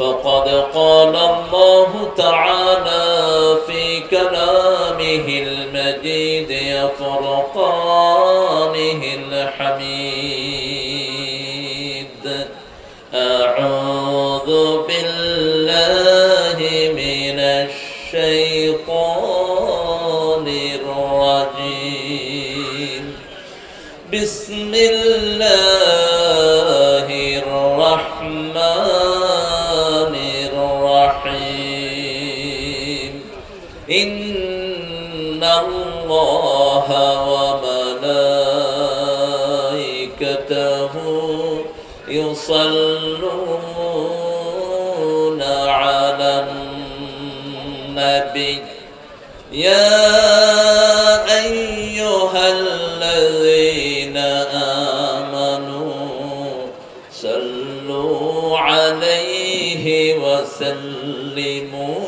فقد قال الله تعالى في كلامه المجيد فرقانه الحميد أعوذ بالله من الشيطان الرجيم بسم الله الرحمن الرحيم إن الله وملائكته يصلون على النبي يا أيها الذين آمنوا صلوا عليه وسلموا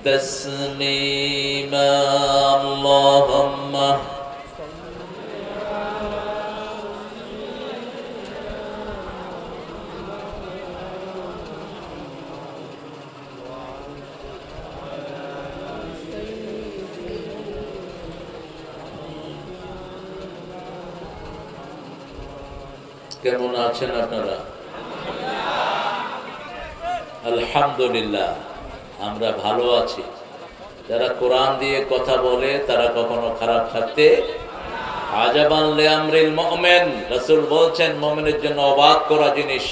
تسليما اللهم কেমন আছেন আপনারা? আলহামদুলিল্লাহ আমরা ভালো আছি। যারা কোরআন দিয়ে কথা বলে তারা কখনো খারাপ থাকতে আজাবান লিআমরিল মুমিন, রাসূল বলছেন মুমিনের জন্য অবাক করা জিনিস।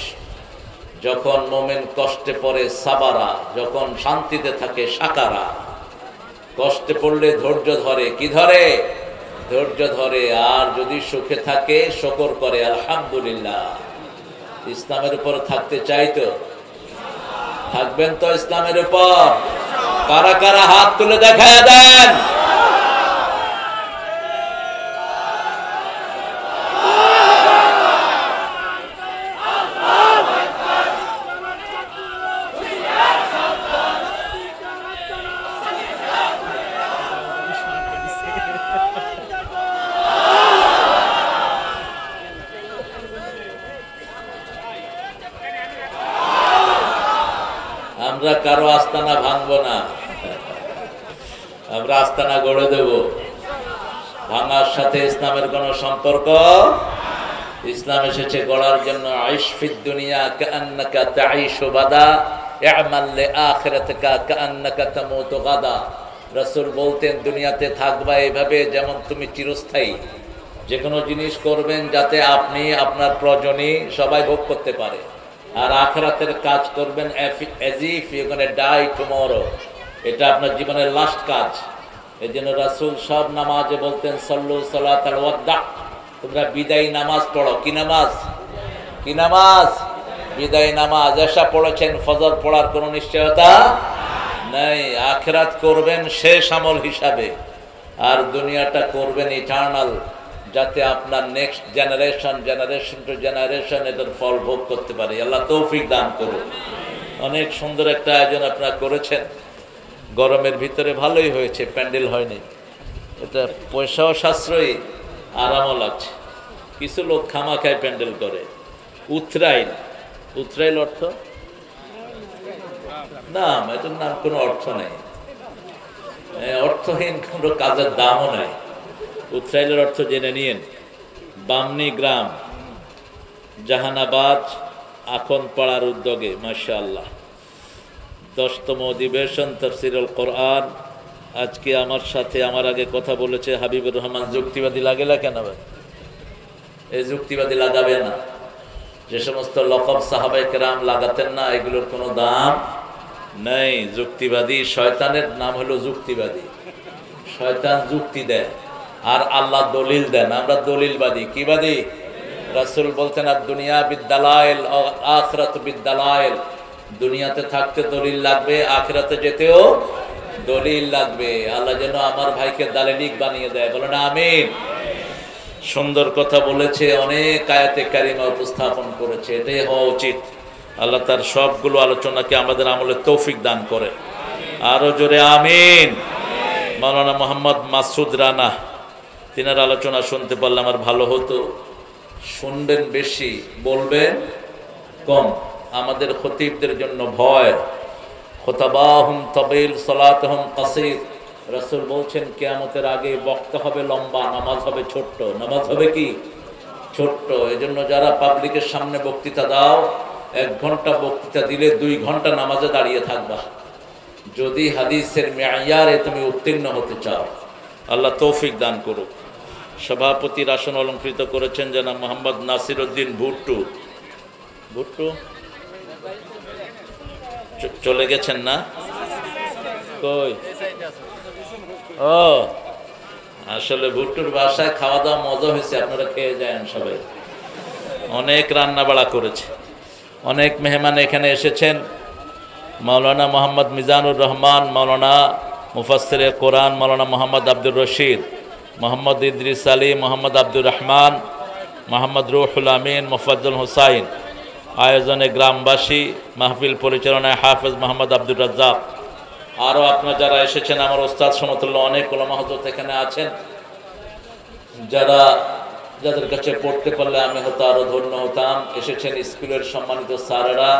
যখন মুমিন কষ্টে পড়ে সাবারা, যখন শান্তিতে থাকে শাকারা। কষ্টে পড়লে ধৈর্য ধরে, কি ধরে? ধৈর্য ধরে। আর যদি সুখে থাকে শুকর করে আলহামদুলিল্লাহ। ইসলামের উপর থাকতে চাই তো? থাকবেন তো ইসলামের উপর? কারা কারা হাত তুলে দেখায় দেন? আমরা কারো আস্তানা ভাঙবো না, আমরা আস্তানা গড়ে দেব। ভাঙার সাথে ইসলামের কোন সম্পর্ক? ইসলাম এসেছে গড়ার জন্য। আইশ ফিদ দুনিয়া কাআন্নাকা তাঈশু বাদা ইআমাল লিআখিরাতিকা কাআন্নাকা তামুতু গাদা। রাসূল বলতেন দুনিয়াতে থাকবা এইভাবে যেমন তুমি চিরস্থায়ী। যে কোনো জিনিস করবেন যাতে আপনি, আপনার প্রয়োজনী সবাই ভোগ করতে পারে। আর আখিরাতের কাজ করবেন as if you're going to die tomorrow। এটা আপনার জীবনের লাস্ট কাজ। এই জন্য রাসূল সব নামাজে বলতেন সল্লু সালাতাল ওয়াদা, তোমরা বিদায়ী নামাজ পড়ো। কি নামাজ? কি নামাজ? বিদায়ী নামাজ। এশা পড়েছেন, ফজর পড়ার কোনো নিশ্চয়তা নাই। আখিরাত করবেন শেষ আমল হিসাবে, আর দুনিয়াটা করবেন ইটারনাল, যাতে আপনার নেক্সট জেনারেশন টু জেনারেশন এটার ফল ভোগ করতে পারে। আল্লাহ তৌফিক দান করুন। অনেক সুন্দর একটা আয়োজন আপনারা করেছেন। গরমের ভিতরে ভালোই হয়েছে, প্যান্ডেল হয়নি। এটা পয়সাও সাশ্রয়ী, আরামও লাগছে। কিছু লোক খামাখায় প্যান্ডেল করে। উথরাইল, উথরাইল অর্থ নাম, এটার নাম কোনো অর্থ নেই, অর্থহীন কোনো কাজের দামও নাই। উথরাইলের অর্থ জেনে নিয়েন। বামনি গ্রাম, জাহানাবাদ, আখনপাড়ার উদ্যোগে মাশাআল্লাহ 10তম অধিবেশন তাফসীরুল কোরআন। আজকে আমার সাথে, আমার আগে কথা বলেছে হাবিবুর রহমান। যুক্তিবাদী লাগেলা কেন? এই যুক্তিবাদী লাগাবে না। যে সমস্ত লকব সাহাবায়ে কেরাম লাগাতেন না, এগুলোর কোনো দাম নেই। যুক্তিবাদী, শয়তানের নাম হলো যুক্তিবাদী। শয়তান যুক্তি দেয় আর আল্লাহ দলিল দেন। আমরা দলিলবাদী। কি বাদী? রাসূল বলতেন আর দুনিয়া বিদ্দালাইল আখিরাত বিদ্দালাইল। দুনিয়াতে থাকতে দলিল লাগবে, আখিরাতে যেতেও দলিল লাগবে। আল্লাহ যেন আমার ভাইকে দালিলিক বানিয়ে দেয়। বলেন আমিন। সুন্দর কথা বলেছে, অনেক আয়াতে কারিমা উপস্থাপন করেছে। এটাই হওয়া উচিত। আল্লাহ তার সবগুলো আলোচনাকে আমাদের আমলে তৌফিক দান করে। আরো জোরে আমিন। মাওলানা মোহাম্মদ মাসুদ রানা, তিনার আলোচনা শুনতে পারলে আমার ভালো হতো। শুনবেন বেশি, বলবেন কম। আমাদের খতিবদের জন্য ভয়। খুতাবাহুম তাবিল সালাতুহুম কাসীর। রাসূল বলছেন কিয়ামতের আগে বক্তা হবে লম্বা, নামাজ হবে ছোট্ট। নামাজ হবে কি? ছোট্ট। এজন্য যারা পাবলিকের সামনে বক্তৃতা দাও, 1 ঘন্টা বক্তৃতা দিলে 2 ঘন্টা নামাজে দাঁড়িয়ে থাকবা, যদি হাদিসের মেয়ারে তুমি উত্তীর্ণ হতে চাও। আল্লাহ তৌফিক দান করুক। সভাপতির আসন অলঙ্কৃত করেছেন জনাব মোহাম্মদ নাসির উদ্দিন ভুট্টু। ভুট্টু চলে গেছেন না? কই? ও আসলে ভুট্টুর বাসায় খাওয়া দাওয়া মজা হয়েছে, আপনারা খেয়ে যান সবাই। অনেক রান্না বাড়া করেছে, অনেক মেহমান এখানে এসেছেন। মাওলানা মোহাম্মদ মিজানুর রহমান, মাওলানা মুফাসসিরে কোরআন মাওলানা মোহাম্মদ আব্দুর রশিদ, মোহাম্মদ ইদ্রিস আলী, মোহাম্মদ আব্দুর রহমান, মোহাম্মদ রুহুল আমিন, মোফাজ্জল হুসাইন। আয়োজনে গ্রামবাসী, মাহফিল পরিচালনায় হাফেজ মোহাম্মদ আব্দুর রাজ্জাক। আরও আপনারা যারা এসেছেন, আমার ওস্তাদ সমতুল্য অনেক ওলামা হযরত এখানে আছেন, যাদের কাছে পড়তে পারলে আমি হয়তো আরও ধন্য হতাম। এসেছেন স্কুলের সম্মানিত স্যারেরা,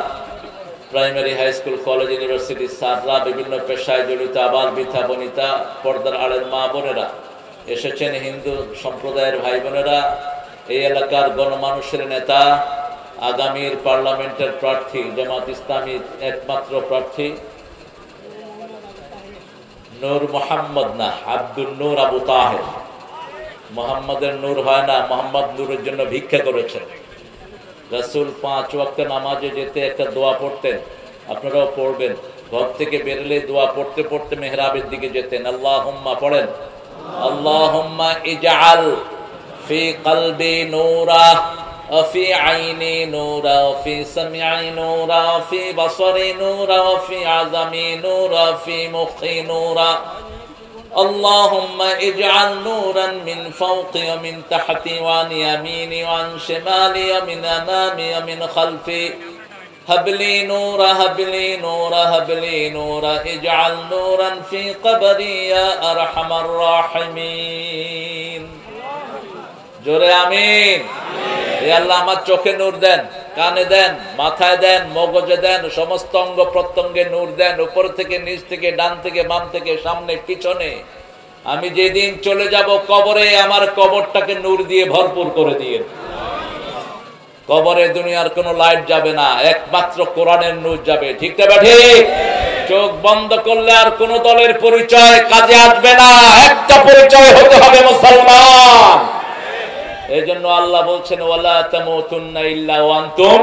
primary, high school, college, university স্যাররা, বিভিন্ন পেশায় জড়িত আবাল বৃথা বনিতা, পর্দার আড়ের মা বোনেরা এসেছেন, হিন্দু সম্প্রদায়ের ভাই বোনেরা, এই এলাকার গণমানুষের নেতা, আগামীর পার্লামেন্টের প্রার্থী, জামাত ইসলামীর একমাত্র প্রার্থী নূর মোহাম্মদ, না আব্দুল নূর আবু তাহের। মোহাম্মদের নূর হয় না, মোহাম্মদ নূরের জন্য ভিক্ষা করেছেন। রাসূল 5 ওয়াক্ত নামাজে যেতে একটা দোয়া পড়তেন, আপনারাও পড়বেন। ঘর থেকে বেরোলে দোয়া পড়তে পড়তে মেহরাবের দিকে যেতেন। আল্লাহুম্মা পড়েন, আল্লাহুম্মা ইজআল ফি কলবি নূরা ওয়া ফি আইনি নূরা ওয়া ফি সামঈ নূরা ওয়া ফি বাসারি নূরা ওয়া ফি আযামি নূরা ওয়া ফি মুখি নূরা। اللهم اجعل نورا من فوقي ومن تحتي وعن يميني وعن شمالي ومن امامي ومن خلفي هب لي نورا هب لي نورا هب لي نورا اجعل نورا في قبري يا ارحم الراحمين। জোরে আমিন। হে আল্লাহ, আমার চোখে নূর দেন, কানে দেন, মাথায় দেন, মগজে দেন, সমস্ত অঙ্গ প্রত্যঙ্গে নূর দেন, উপর থেকে নিচ থেকে, ডান থেকে বাম থেকে, সামনে পিছনে। আমি যেদিন চলে যাব কবরে, আমার কবরটাকে নূর দিয়ে ভরপুর করে দিয়ে। কবরে দুনিয়ার কোনো লাইট যাবে না, একমাত্র কোরআনের নূর যাবে। ঠিক না ঠিক? চোখ বন্ধ করলে আর কোন দলের পরিচয় কাজে আসবে না, একটা পরিচয় হতে হবে মুসলমান। এই জন্য আল্লাহ বলছেন ওয়ালা তামুতুন্না ইল্লা ওয়া আনতুম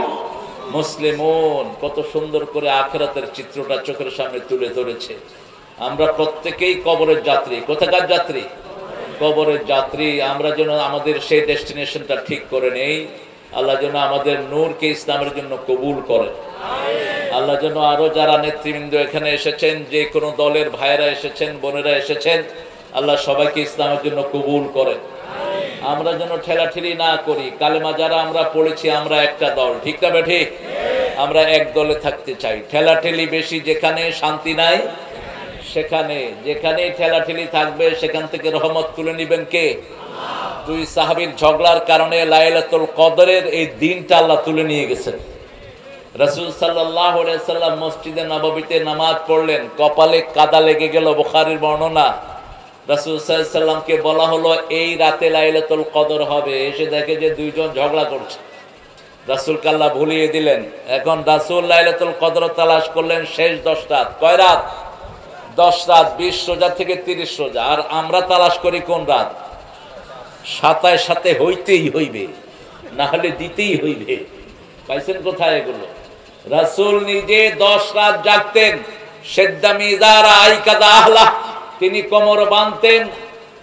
মুসলিমুন। কত সুন্দর করে আখিরাতের চিত্রটা চোখের সামনে তুলে ধরেছে। আমরা প্রত্যেকেই কবরের যাত্রী। কোথাকার যাত্রী? কবরের যাত্রী। আমরা যেন আমাদের সেই ডেস্টিনেশনটা ঠিক করে নেই। আল্লাহ যেন আমাদের নূরকে ইসলামের জন্য কবুল করেন। আল্লাহ যেন আরো যারা নেতৃবৃন্দ এখানে এসেছেন, যে কোনো দলের ভাইয়েরা এসেছেন, বোনেরা এসেছেন, আল্লাহ সবাইকে ইসলামের জন্য কবুল করেন। আমরা যেন ঠেলাঠেলি না করি। কালেমা যারা আমরা পড়েছি, আমরা একটা দল। ঠিক না ঠিক? আমরা এক দলে থাকতে চাই। ঠেলাঠেলি বেশি যেখানে, শান্তি নাই সেখানে। যেখানেই ঠেলাঠেলি থাকবে সেখান থেকে রহমত তুলে নিবেন কে? 2 সাহাবীর ঝগড়ার কারণে লাইলাতুল কদরের এই দিনটা আল্লাহ তুলে নিয়ে গেছেন। রাসূল সাল্লাল্লাহু আলাইহি সাল্লাম মসজিদে নববীতে নামাজ পড়লেন, কপালে কাদা লেগে গেল। বুখারীর বর্ণনা। রাসূল সাল্লাল্লাহু আলাইহি সাল্লামকে বলা হলো এই রাতে লাইলাতুল কদর হবে। এসে দেখে যে 2 জন ঝগড়া করছে। রাসূলকে আল্লাহ ভুলিয়ে দিলেন। এখন রাসূল লাইলাতুল কদর তালাশ করলেন শেষ 10 রাত। কয় রাত? 10 রাত। 20 রোজা থেকে 30 রোজা। আর আমরা তালাশ করি কোন রাত? 27 সাথে হইতেই হইবে, না হলে দিতেই হইবে। পাইছেন কোথায় এগুলো? রাসূল নিজে 10 রাত জাগতেন। সেদ্দামি যারা আইকাদা আহলা, তিনি কোমর বাঁধতেন,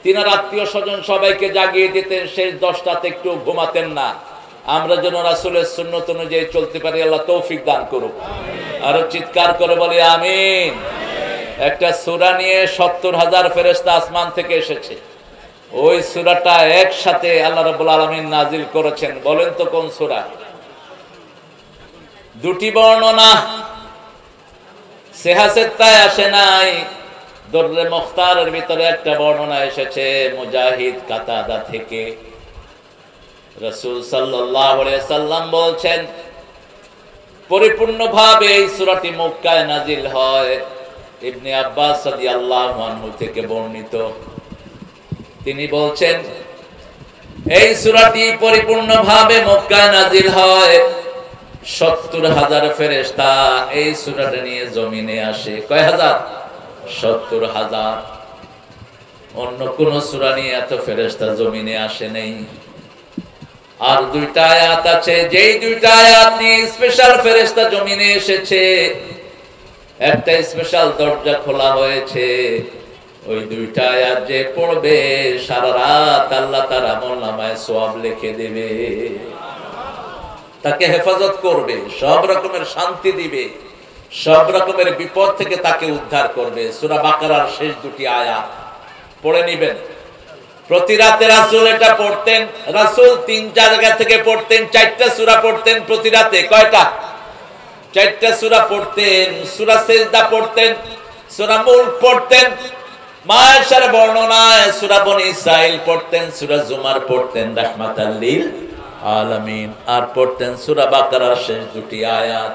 তিনার আত্মীয় স্বজন সবাইকে জাগিয়ে দিতেন। শেষ 10 রাত একটু ঘুমাতেন না। আমরা যেন রাসূলের সুন্নত অনুযায়ী চলতে পারি। আল্লাহ তৌফিক দান করুক। আরো চিৎকার করে বলি আমিন। একটা সূরা নিয়ে 70,000 ফেরেশতা আসমান থেকে এসেছে। ওই সূরাটা একসাথে আল্লাহ রাব্বুল আলামিন নাজিল করেছেন। বলেন তো কোন সূরা? 2টি বর্ণনা সেহাসেত্তায় আসে নাই। দররে মুখতারের ভিতরে একটা বর্ণনা এসেছে মুজাহিদ কাতাদা থেকে। রাসূল সাল্লাল্লাহু আলাইহি সাল্লাম বলছেন পরিপূর্ণভাবে এই সূরাটি মক্কায় নাজিল হয়। ইবনে আব্বাস রাদিয়াল্লাহু আনহু থেকে বর্ণিত, তিনি বলছেন এই সূরাটি পরিপূর্ণভাবে মক্কায় নাজিল হয়। ৭০,০০০ ফেরেশতা এই সূরাটা নিয়ে জমিনে আসে। কয় হাজার? ৭০,০০০। অন্য কোন সূরা নিয়ে এত ফেরেশতা জমিনে আসে নাই। আর দুইটা আয়াত আছে, যেই দুইটা আয়াত নিয়ে স্পেশাল ফেরেশতা জমিনে এসেছে। একটা স্পেশাল দরজা খোলা হয়েছে, ওই দুইটা আয়াত যে পড়বে সারা রাত আল্লাহ তার আমলনামায় সওয়াব লিখে দেবে, তাকে হেফাজত করবে, সব রকমের শান্তি দিবে, সব রকমের বিপদ থেকে তাকে উদ্ধার করবে। সূরা বাকারার শেষ দুটি আয়াত পড়ে নিবেন। প্রতি রাতে রাসূল এটা পড়তেন। রাসূল ৩-৪ জায়গা থেকে পড়তেন, ৪টা সূরা পড়তেন প্রতি রাতে। কয়টা? ৪টা সূরা পড়তেন। সূরা সিজদা পড়তেন, সূরা মুলক পড়তেন, মায়েশার বর্ণনায় সূরা বনী ইসরাইল পড়তেন, সূরা জুমার পড়তেন রাহমাতাল লিল আলামিন, আর পড়তেন সূরা বাকারার শেষ দুটি আয়াত।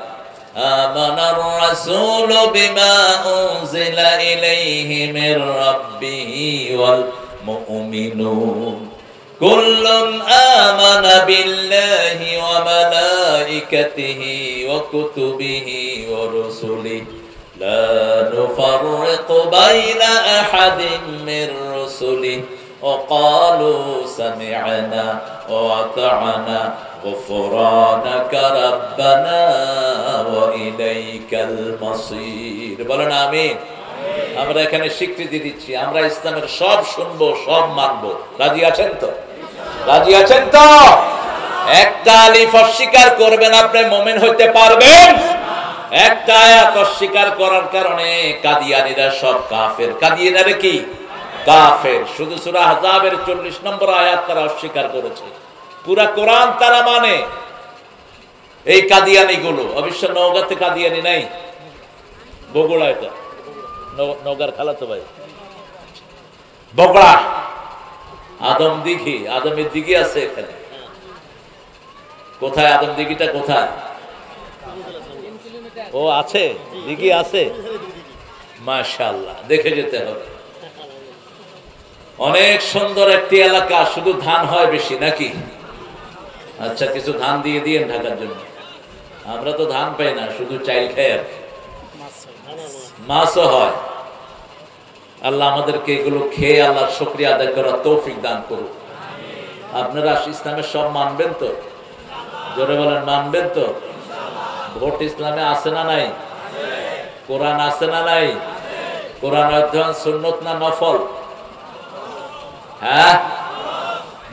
আমানার রাসূলু বিমা উনজিলা ইলাইহি মির রাব্বিহি ওয়াল মুমিনুন কুল্লুন আমানা বিল্লাহি ওয়া মালাইকাতিহি ওয়া কুতুবিহি ওয়া রুসুলিহি লা নুফাররিকু বাইনা আহাদিন মির রুসুলিহি ওয়া ক্বালু সামি'না ওয়া আতা'না গুফরানাকা রাব্বানা ওয়া ইলাইকাল মাসির। বলেন আমিন। আমরা এখানে স্বীকৃতি দিচ্ছি, আমরা ইসলামের সব শুনবো, সব মানবো। রাজি আছেন তো? রাজি আছেন তো? একটা আলিফ অস্বীকার করবেন, আপনি মুমিন হইতে পারবেন? একটা আয়াত অস্বীকার করার কারণে কাদিয়ানীরা সব কাফের। কাদিয়ানীরা কি? কাফের। শুধু সূরা আহজাবের 40 নম্বর আয়াত তারা অস্বীকার করেছে, পুরা কোরআন তারা মানে। এই কাদিয়ানী গুলো অবশ্য নওগাঁতে কাদিয়ানী নাই, বগুড়া, এটা নওগাঁর খালাতো ভাই বগুড়া। আদম দিঘি, আদমের দিঘি আছে এখানে। কোথায় আদম দিঘিটা? কোথায়? ও আছে, দিঘি আছে, মাশাআল্লাহ, দেখে যেতে হবে। অনেক সুন্দর একটি এলাকা, শুধু ধান হয় বেশি নাকি? আচ্ছা, কিছু ধান দিয়ে দিয়েন ঢাকার জন্য। আমরা তো ধান পাই না, শুধু চাইল খাই আর মাছও হয়। আল্লাহ আমাদেরকে এগুলো খেয়ে আল্লাহর শুকরিয়া আদায় করার তৌফিক দান করুন। আপনারা ইসলামের সব মানবেন তো? জোরে বলেন, মানবেন তো? ভোট ইসলামে আছে না নাই? কোরআন আছে না নাই? কোরআন অধ্যয়ন সুন্নত না নফল? হ্যাঁ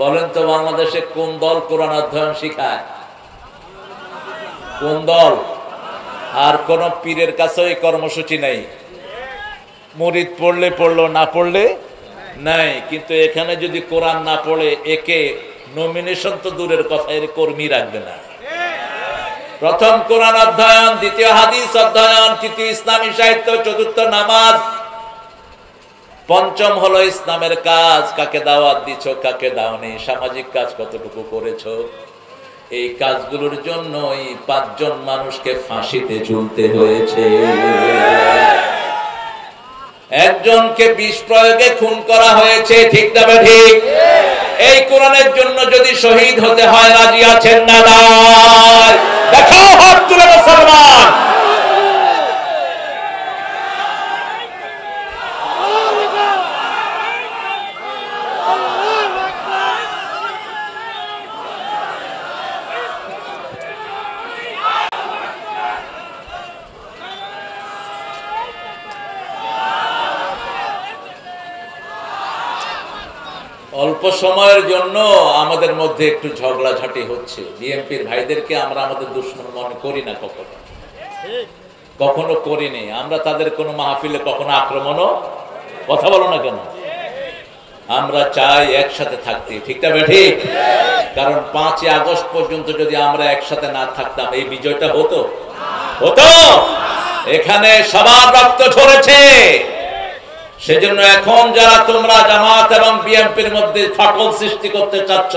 বলেন তো, বাংলাদেশে কোন দল কোরআন অধ্যয়ন শিখায়? কোন দল? আর কোন পীরের কাছে এই কর্মসূচি নাই। মুরিদ পড়লে পড়লো, না পড়লে নাই। কিন্তু এখানে যদি কোরআন না পড়ে, একে নমিনেশন তো দূরের কথা, এর কর্মী রাখবে না। প্রথম কোরআন অধ্যয়ন, দ্বিতীয় হাদিস অধ্যয়ন, তৃতীয় ইসলামী সাহিত্য, চতুর্থ নামাজ, পঞ্চম হলো ইসলামের কাজ। কাকে দাওয়াত দিছো, কাকে দাওনি, সামাজিক কাজ কতটুকু করেছো। এই কাজগুলোর জন্যই 5 জন মানুষকে ফাঁসিতে ঝুলতে হয়েছে। একজনকে বিষ প্রয়োগে খুন করা হয়েছে, ঠিক না ঠিক? এই কোরআনের জন্য যদি শহীদ হতে হয়, রাজি আছেন না নাই? দেখাও হাত তুলে মুসলমান। অল্প সময়ের জন্য আমাদের মধ্যে একটু ঝগড়াঝাটি হচ্ছে। বিএনপির ভাইদেরকে আমরা আমাদের দুশমন মনে করি না, কখনো করিনি। আমরা তাদের কোনো মাহফিলে কখনো আক্রমণও, কথা বলো না কেন? আমরা চাই একসাথে থাকতে, ঠিক না ঠিক? কারণ 5ই আগস্ট পর্যন্ত যদি আমরা একসাথে না থাকতাম, এই বিজয়টা হতো? এখানে সবার রক্ত ঝরেছে। সেজন্য এখন যারা তোমরা জামাত এবং বিএনপির মধ্যে ফাটল সৃষ্টি করতে চাচ্ছ,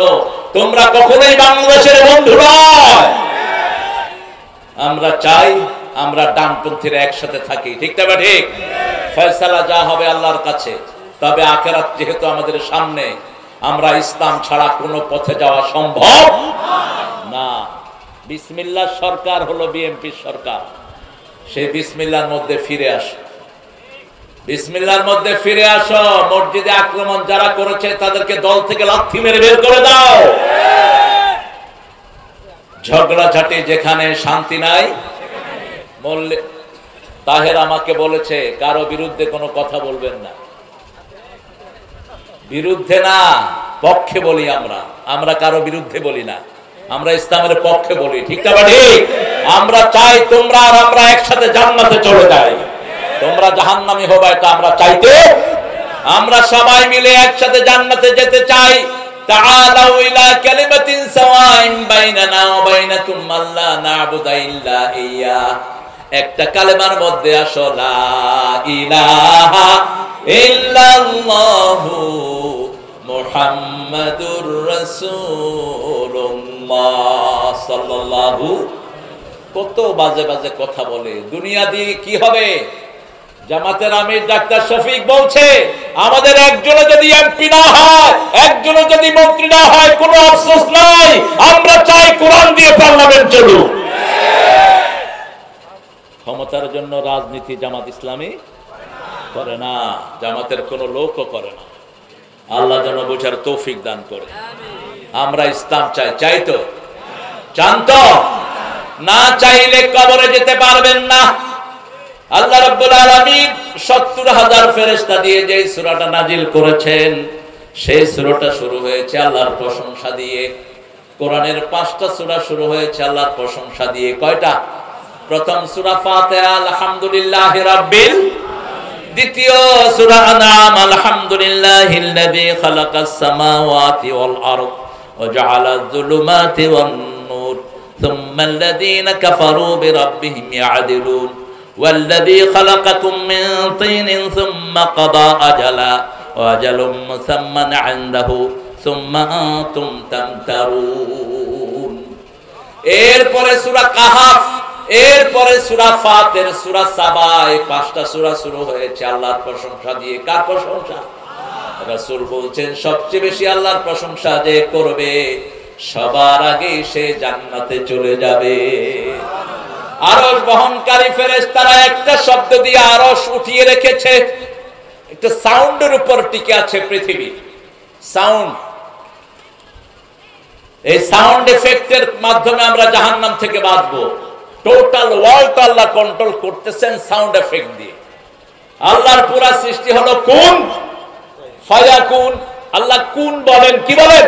তোমরা কখনোই বাংলাদেশের বন্ধু নয়। আমরা চাই আমরা ডানপন্থীরা একসাথে থাকি, ঠিক না ঠিক? ফয়সালা যা হবে আল্লাহর কাছে। তবে আখিরাত যেহেতু আমাদের সামনে, আমরা ইসলাম ছাড়া কোনো পথে যাওয়া সম্ভব না। বিসমিল্লাহ সরকার হলো বিএনপির সরকার, সেই বিসমিল্লাহর মধ্যে ফিরে আসো, বিসমিল্লাহর মধ্যে ফিরে আসো। মসজিদে আক্রমণ যারা করেছে তাদেরকে দল থেকে লাথি মেরে বের করে দাও। ঝগড়াঝাটি যেখানে শান্তি নাই, তাহের আমাকে বলেছে কারো বিরুদ্ধে কোনো কথা বলবেন না। বিরুদ্ধে না, পক্ষে বলি। আমরা কারো বিরুদ্ধে বলি না, আমরা ইসলামের পক্ষে বলি, ঠিক না ঠিক? আমরা চাই তোমরা আর আমরা একসাথে জান্নাতে চলে যাই, তোমরা জাহান্নামী হবে, এটা আমরা চাইতে। আমরা সবাই মিলে একসাথে জান্নাতে যেতে চাই। তাআলাউ ইলা কালিমাতিন সাওয়াইন বাইনানা ওয়া বাইনাকুম আল্লা না'বুদা ইল্লা ইয়া। একটা কালেমার মধ্যে আসো, লা ইলাহা ইল্লাল্লাহু মুহাম্মাদুর রাসূলুল্লাহ সাল্লাল্লাহু। কত বাজে বাজে কথা বলে, দুনিয়া দিয়ে কি হবে? জামাতের আমির ডাক্তার শফিক বলছে, আমাদের একজনও যদি এমপি না হয়, একজনও যদি মন্ত্রী না হয়, কোনো আফসোস নাই, আমরা চাই কোরআন দিয়ে পার্লামেন্ট চলুক। ক্ষমতার জন্য রাজনীতি জামাত ইসলামী করে না, জামাতের কোনো লোকও করে না। আল্লাহ যেন বোঝার তৌফিক দান করে। আমরা ইসলাম চাই, চাই তো? চান তো? না চাইলে কবরে যেতে পারবেন না। আল্লাহ রাব্বুল আলামিন ৭০,০০০ ফেরেশতা দিয়ে যে সূরাটা নাজিল করেছেন, সেই সূরাটা শুরু হয়েছে আল্লাহর প্রশংসা দিয়ে। কোরআনের ৫টা সূরা শুরু হয়েছে আল্লাহর প্রশংসা দিয়ে। কয়টা? প্রথম সূরা ফাতিহা আলহামদুলিল্লাহি রাব্বিল, দ্বিতীয় সূরা আনআম আলহামদুলিল্লাহিল্লাযী খালাকাস সামাওয়াতি ওয়াল আরদ ওয়া জাআলায যুলুমাতি ওয়ান নূর সুম্মাল্লাযীনা কাফারু বিরাব্বিহিম ইয়া'দিলুন والذي خلقكم من طين ثم قضى أجلا وأجل مسمى عنده ثم أنتم تمترون। এরপরে সূরা কাহাফ, এরপরে সূরা ফাতির, সূরা সাবা। এই 5টা সূরা শুরু হয়েছে আল্লাহর প্রশংসা দিয়ে। কার প্রশংসা? রাসূল বলছেন সবচেয়ে বেশি আল্লাহর প্রশংসা যে করবে, সবার আগে সে জান্নাতে চলে যাবে। আরশ বহনকারী ফেরেশতারা একটা শব্দ দিয়ে আরশ উঠিয়ে রেখেছে। একটা সাউন্ডের উপর টিকে আছে পৃথিবী, সাউন্ড। এই সাউন্ড এফেক্টের মাধ্যমে আমরা জাহান্নাম থেকে বাঁচবো। টোটাল ওয়ার্ল্ড আল্লাহ কন্ট্রোল করতেছেন সাউন্ড এফেক্ট দিয়ে। আল্লাহর পুরা সৃষ্টি হলো কুন ফায়াকুন। আল্লাহ কুন বলেন, কি বলেন?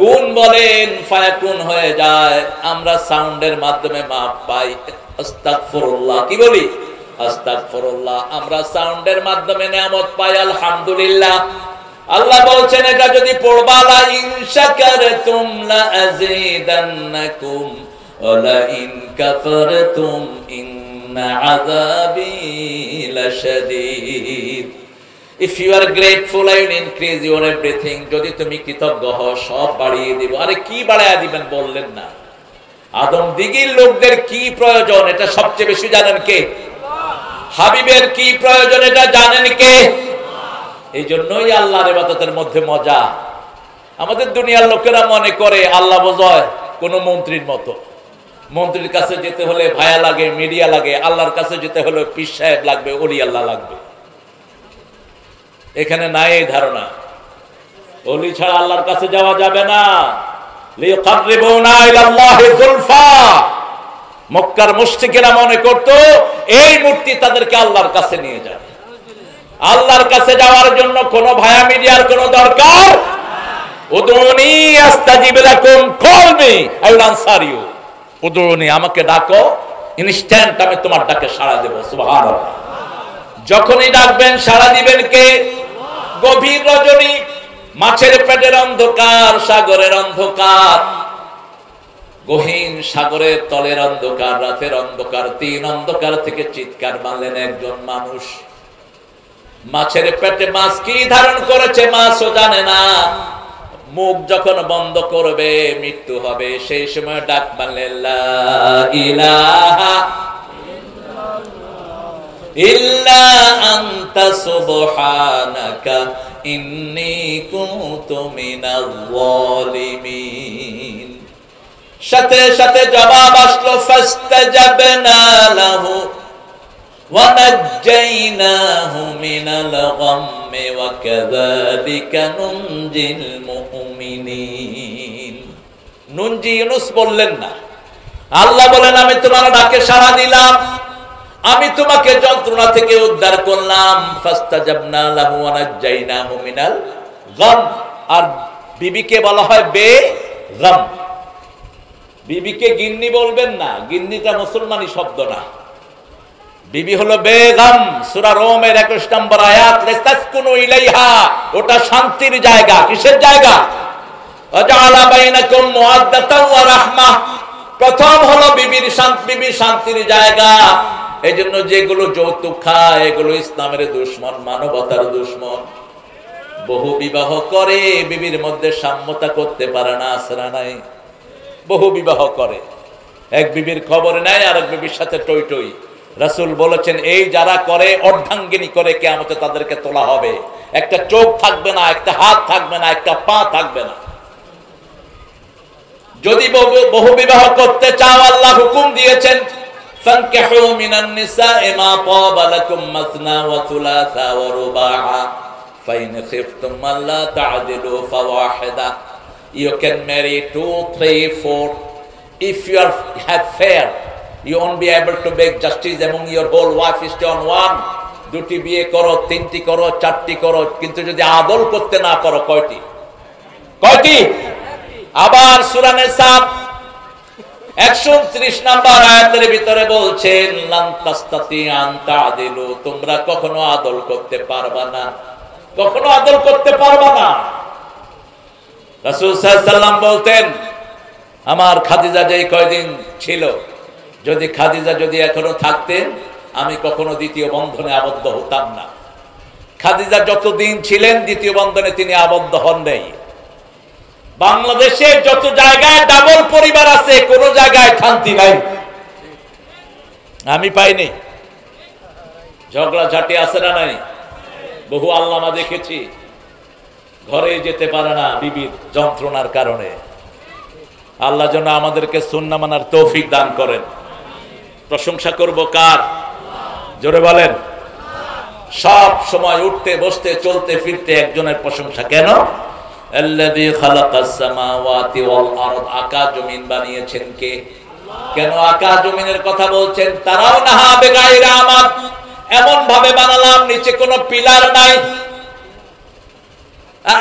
কুন বলেন, ফায়াকুন হয়ে যায়। আমরা সাউন্ডের মাধ্যমে মাপ পাই। আস্তাগফিরুল্লাহ, কি বলি? আস্তাগফিরুল্লাহ। আমরা সাউন্ডের মাধ্যমে নিয়ামত পাই, আলহামদুলিল্লাহ। আল্লাহ বলছেন এটা যদি পড়বা, লা ইন শাকারতুম লা আযীদান্নাকুম ওয়া লা ইন কাফারতুম ইন্না আযাবি লাশাদীদ। If you are grateful, I will increase your everything. যদি তুমি কৃতজ্ঞ হও, সব বাড়িয়ে দিব। আরে কি বাড়ায়া দিবেন বললেন না? আদম দিগির লোকদের কি প্রয়োজন এটা সবচেয়ে বেশি জানেন কে? হাবিবের কি প্রয়োজন এটা জানেন কে? এই জন্যই আল্লাহর ইবাদতের মধ্যে মজা। আমাদের দুনিয়ার লোকেরা মনে করে আল্লাহ বোঝায় কোন মন্ত্রীর মতো। মন্ত্রীর কাছে যেতে হলে ভায়া লাগে, মিডিয়া লাগে। আল্লাহর কাছে যেতে হলে পীর সাহেব লাগবে, ওলি আল্লাহ লাগবে। এখানে নাই এই ধারণা। ওলি ছাড়া আল্লাহর কাছে যাওয়া যাবে না। লিয়াকাররিবুনা ইলাল্লাহি যুলফা। মক্কার মুশরিকেরা মনে করত এই মূর্তি তাদেরকে আল্লাহর কাছে নিয়ে যাবে। আল্লাহর কাছে যাওয়ার জন্য কোন ভায়া মিডিয়ার কোন দরকার। উদুনি আস্তাজিব লাকুম, call me I will answer you. উদুনি, আমাকে ডাকো, ইনস্ট্যান্ট আমি তোমার ডাকে সাড়া দেব। সুবহানাল্লাহ। যখনই ডাকবেন সাড়া দিবেন কে? গভীর রজনী, মাছের পেটের অন্ধকার, সাগরের অন্ধকার, গহীন সাগরের তলের অন্ধকার, রাতের অন্ধকার, 3 অন্ধকার থেকে চিৎকার মারলেন একজন মানুষ। মাছের পেটে মাছ কি ধারণ করেছে মাছও জানে না। মুখ যখন বন্ধ করবে মৃত্যু হবে, সেই সময় ডাক মারলে লা ইলাহা ইল্লা আনতা সুবহানাকা ইন্নী কুনতু মিনাল যালিমিন। সাথে সাথে জবাব আসলো ফাস্তাজাবনা লাহু ওয়া নাজ্জাইনাহু মিনাল গাম্মি ওয়া কাযালিকা নুনজিল মুমিনিন। নুনজি ইউনুস বললেন না, আল্লাহ বলেন আমি তোমার ডাকে সাড়া দিলাম, আমি তোমাকে যন্ত্রণা থেকে উদ্ধার করলাম। ফাস্তাজাবনা লাহু ওয়া নাজ্জাইনাহু মিনাল গাম। আর বিবিকে বলা হয় বেগম। বিবিকে গিন্নি বলবেন না, গিন্নিটা মুসলমানি শব্দ না, বিবি হলো বেগম। সূরা রোমের 21 নম্বর আয়াত, লিতাসকুনু ইলাইহা, ওটা শান্তির জায়গা। কিসের জায়গা? ওয়াজআলা বাইনাকুম মুআদ্দাতান ওয়া রাহমা। প্রথম হলো বিবির শান্তির জায়গা। এইজন্য যেগুলো যৌতুক খায় এগুলো ইসলামের দুশমন, মানবতার দুশমন। বহু বিবাহ করে বিবির মধ্যে সাম্যতা করতে পারে না, আসরা নাই। বহু বিবাহ করে, এক বিবির খবর নেয় আর এক বিবির সাথে টই টই। রাসূল বলেছেন এই যারা করে অর্ধাঙ্গিনী করে, কিয়ামতে তাদেরকে তোলা হবে। একটা চোখ থাকবে না, একটা হাত থাকবে না, একটা পা থাকবে না। যদি বহু বিবাহ করতে চাও, আল্লাহ হুকুম দিয়েছেন ফানকিহু মিনান নিসা'i মা তাবা লাকুম মাসনা ওয়া থুলাসা ওয়া রুবা'a ফাইন খিফতুম আল্লা তা'দিলু ফাওয়াহিদা। You can marry 2, 3, 4. If you have fair, you won't be able to make justice among your whole wife is on one. দুটি বিয়ে করো, তিনটি করো, চারটি করো, কিন্তু যদি আদল করতে না পারো কয়টি? আবার সূরা নিসা 129 নম্বর আয়াতের ভিতরে বলছেন লান তাস্তাতিআন তা'দিলু, তোমরা কখনো আদল করতে পারবা না, কখনো আদল করতে পারবা না। রাসূল সাল্লাল্লাহু আলাইহি ওয়াসাল্লাম বলতেন, আমার খাদিজা যেই কয়দিন ছিল, যদি খাদিজা এখনো থাকতেন আমি কখনো দ্বিতীয় বন্ধনে আবদ্ধ হতাম না। খাদিজা যতদিন ছিলেন দ্বিতীয় বন্ধনে তিনি আবদ্ধ হন নাই। বাংলাদেশে যত জায়গায় ডাবল পরিবার আছে, কোন জায়গায় শান্তি নাই, আমি পাইনি। ঝগড়া ঝাঁটি আছে না নাই? বহু আল্লামা দেখেছি ঘরে যেতে পারে না বিবির যন্ত্রণার কারণে। আল্লাহ যেন আমাদেরকে সুন্নাহ মানার তৌফিক দান করেন। প্রশংসা করব কার? জোরে বলেন। সব সময় উঠতে বসতে চলতে ফিরতে একজনের প্রশংসা। কেন? আল্লাযী খালাকাস সামাওয়াতি ওয়াল আরদ, আকাশ জমিন বানিয়েছেন কে? কেন আকাশ জমিনের কথা বলছেন? তারাও নাহা বেগাইরা আমাদ, এমন ভাবে বানালাম নিচে কোনো পিলার নাই।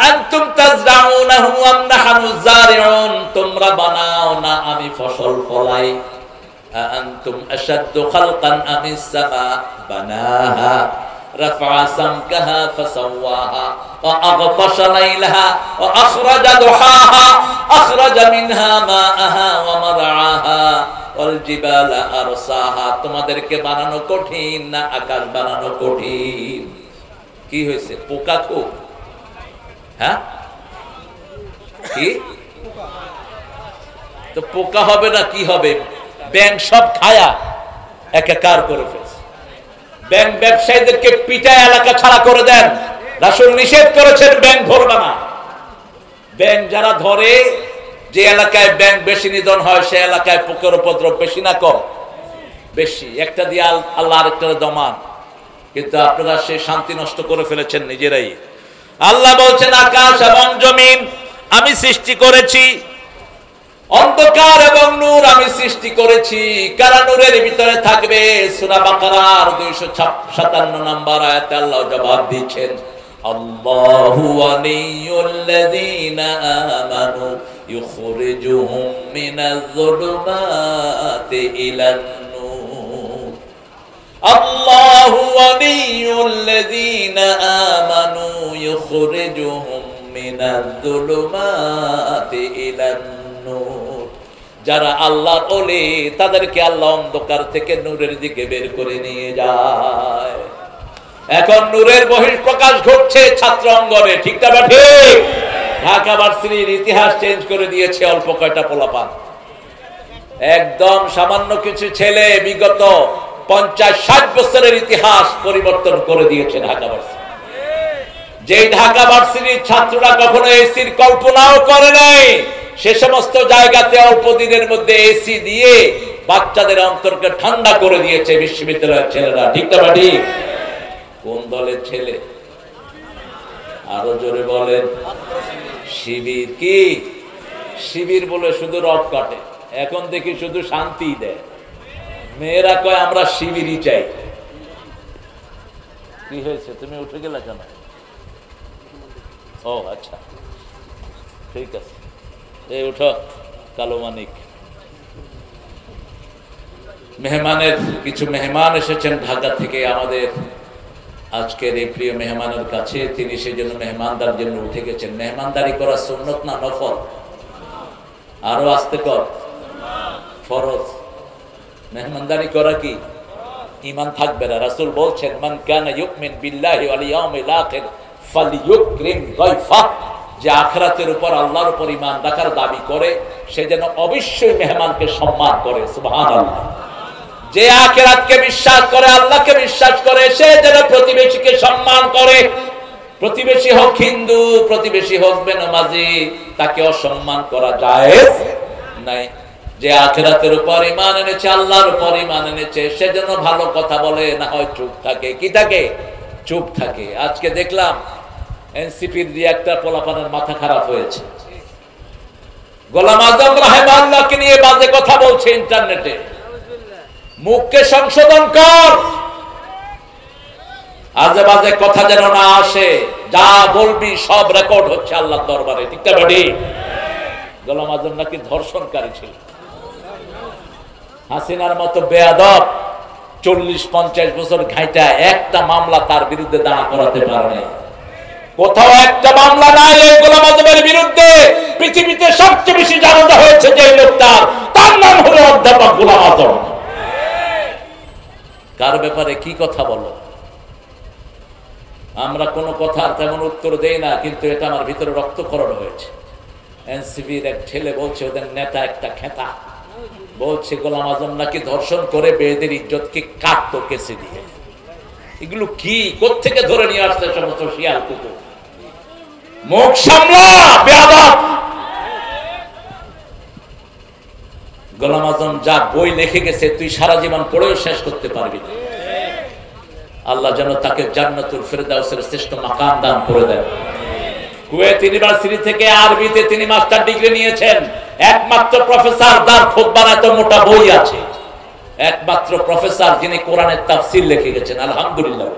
আনতুম তাজরাউনাহু আম নাহনু যারিউন, তোমরা বানাও না আমি ফসল ফলাই। আনতুম আশাদ্দু খালকান আমিস সামা বানাহা রাফা সামকাহা ফাসাওয়াহা ওয়া আগতাশা লাইলাহা ওয়া আখরাজা দুহাহা আখরাজা মিনহা মাআহা ওয়া মারআহা ওয়াল জিবালা আরসাহা। তোমাদেরকে বানানো কঠিন না আকাশ বানানো কঠিন? কি হয়েছে? পোকা কো? হ্যাঁ কি তো পোকা হবে না কি হবে? ব্যাংক সব খায়া একাকার করে ফেলছে। ব্যাংক ব্যবসায়ীদেরকে পিটায় এলাকা ছাড়া করে দেন। রাসূল নিষেধ করেছেন ব্যাংক ধরবে না। ব্যাংক যারা ধরে, যে এলাকায় ব্যাংক বেশি নিধন হয় সে এলাকায় পোকার উপদ্রব বেশি না কম? বেশি। একটা দিয়ে আল্লাহ আরেকটা দমান, কিন্তু আপনারা সে শান্তি নষ্ট করে ফেলেছেন নিজেরাই। আল্লাহ বলছেন আকাশ এবং জমিন আমি সৃষ্টি করেছি, অন্ধকার এবং নূর আমি সৃষ্টি করেছি। কারা নূরের ভিতরে থাকবে? সূরা বাকারার 257 নম্বর আয়াতে আল্লাহ জবাব দিচ্ছেন, আল্লাহু ওয়ালিয়ুল্লাযীনা আমানু ইখরিজুহুম মিনাজ যুলুমাতি ইলান নূর। আল্লাহু ওয়ালিয়ুল্লাযীনা আমানু ইখরিজুহুম মিনাজ যুলুমাতি ইলান নূর। যারা আল্লাহর ওলি তাদেরকে আল্লাহ অন্ধকার থেকে নূরের দিকে বের করে নিয়ে যায়। এখন নূরের বহিঃপ্রকাশ ঘটছে ছাত্র অঙ্গনে, ঠিক না ঠিক? ঢাকা ভার্সিটির ইতিহাস চেঞ্জ করে দিয়েছে অল্প কয়টা পোলাপান। একদম সামান্য কিছু ছেলে বিগত 50-60 বছরের ইতিহাস পরিবর্তন করে দিয়েছে ঢাকা ভার্সিটি। যে ঢাকা ভার্সিটির ছাত্ররা কখনো এসির কল্পনাও করে নাই, সে সমস্ত জায়গাতে অল্প দিনের মধ্যে এসি দিয়ে বাচ্চাদের অন্তরকে ঠান্ডা করে দিয়েছে বিশ্ববিদ্যালয়ের ছেলেরা। ঠিক না ঠিক? কোন দলের ছেলে? আরো জোরে বলেন। শিবির। কি শিবির বলে শুধু রব কাটে, এখন দেখি শুধু শান্তি দেয়। মেয়েরা কয় আমরা শিবিরই চাই। কি হয়েছে, তুমি উঠে গেলে কেন? ও আচ্ছা, ঠিক আছে, এই উঠো। কালো মানিক, মেহমানের কিছু মেহমান এসেছেন ঢাকা থেকে আমাদের আজকের এই প্রিয় মেহমানের কাছে। তিনি সেই জন্য মেহমানদার জন্য উঠে গেছেন। মেহমানদারি করা সুন্নত না নফল? আরো আস্তে কর, ফরজ। মেহমানদারি করা কি? ঈমান থাকবে না। রাসূল বলছেন মান কানা ইউমিন বিল্লাহি ওয়াল ইয়াউমিল আখির ফালইউকরিম যায়ফাহ। যে আখিরাতের উপর আল্লাহর উপর ঈমান রাখার দাবি করে সে যেন অবশ্যই মেহমানকে সম্মান করে। সুবহানাল্লাহ। যে আখিরাতকে বিশ্বাস করে, আল্লাহকে বিশ্বাস করে, সে যেন প্রতিবেশীকে সম্মান করে। প্রতিবেশী হোক হিন্দু, প্রতিবেশী হোক বেনামাজি, তাকে অসম্মান করা জায়েজ নাই। যে আখিরাতের উপর ঈমান এনেছে, আল্লাহর উপর ঈমান এনেছে, সে যেন ভালো কথা বলে, না হয় চুপ থাকে। কি থাকে? চুপ থাকে। আজকে দেখলাম এনসিপির দিয়ে একটা পোলাপানের মাথা খারাপ হয়েছে। গোলাম আজম রাহিমাহুল্লাহকে নিয়ে বাজে কথা বলছে ইন্টারনেটে। মুখকে সংশোধন কর, আজে বাজে কথা যেন না আসে। যা বলবি সব রেকর্ড হচ্ছে আল্লাহর দরবারে। ঠিক না বেটি? গোলাম আজম নাকি ধর্ষণকারী ছিল। হাসিনার মতো বেয়াদব 40-50 বছর ঘাইটা একটা মামলা তার বিরুদ্ধে দাঁড়া করাতে পারে। কোথাও একটা মামলা নাই এই গোলাম আজমের বিরুদ্ধে। পৃথিবীতে সবচেয়ে বেশি জানাজা হয়েছে যে লোকটার, তার নাম হলো অধ্যাপক গোলাম আজম। কার ব্যাপারে কি কথা বলো? আমরা কোনো কথা তেমন উত্তর দেই না, কিন্তু এটা আমার ভিতরে রক্তক্ষরণ হয়েছে। এনসিপির এক ছেলে বলছে ওদের নেতা একটা খেতা, বলছে গোলাম আজম নাকি ধর্ষণ করে মেয়েদের ইজ্জতকে কাটতো কেসে দিয়ে। এগুলো কি, কোত্থেকে ধরে নিয়ে আসছে সমস্ত শিয়াল কুকুর? মুখ সামলা বেয়াদব। গোলাম আজম যা বই লিখে গেছে তুই সারা জীবন পড়েও শেষ করতে পারবি না। আল্লাহ যেন তাকে জান্নাতুল ফেরদাউসের শ্রেষ্ঠ মাকাম দান করে দেন। কুয়েত ইউনিভার্সিটি থেকে আরবিতে তিনি মাস্টার ডিগ্রি নিয়েছেন। একমাত্র প্রফেসর যার খুতবার এত মোটা বই আছে, একমাত্র প্রফেসর যিনি কোরআনের তাফসীর লিখে গেছেন। আলহামদুলিল্লাহ।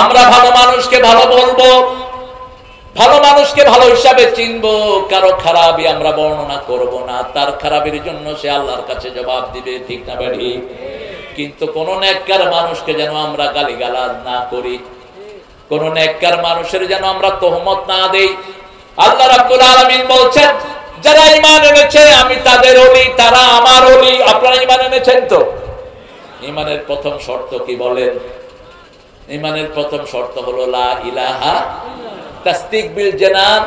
আমরা ভালো মানুষকে ভালো বলবো, ভালো মানুষকে ভালো হিসাবে চিনবো, কারো খারাপই আমরা বর্ণনা করব না। তার খারাপের জন্য সে আল্লাহর কাছে জবাব দিবে। ঠিক না বেঠি? কিন্তু কোন নেককার মানুষকে যেন আমরা গালিগালাজ না করি, কোন নেককার মানুষের যেন আমরা তোহমত না দেই। আল্লাহ রাব্বুল আলামিন বলছেন যারা ঈমান এনেছে আমি তাদের ওলি, তারা আমার ওলি। আপনারা ঈমান এনেছেন তো? ঈমানের প্রথম শর্ত কি বলেন? ঈমানের প্রথম শর্ত হলো লা ইলাহা, তাসদিক বিল জানান,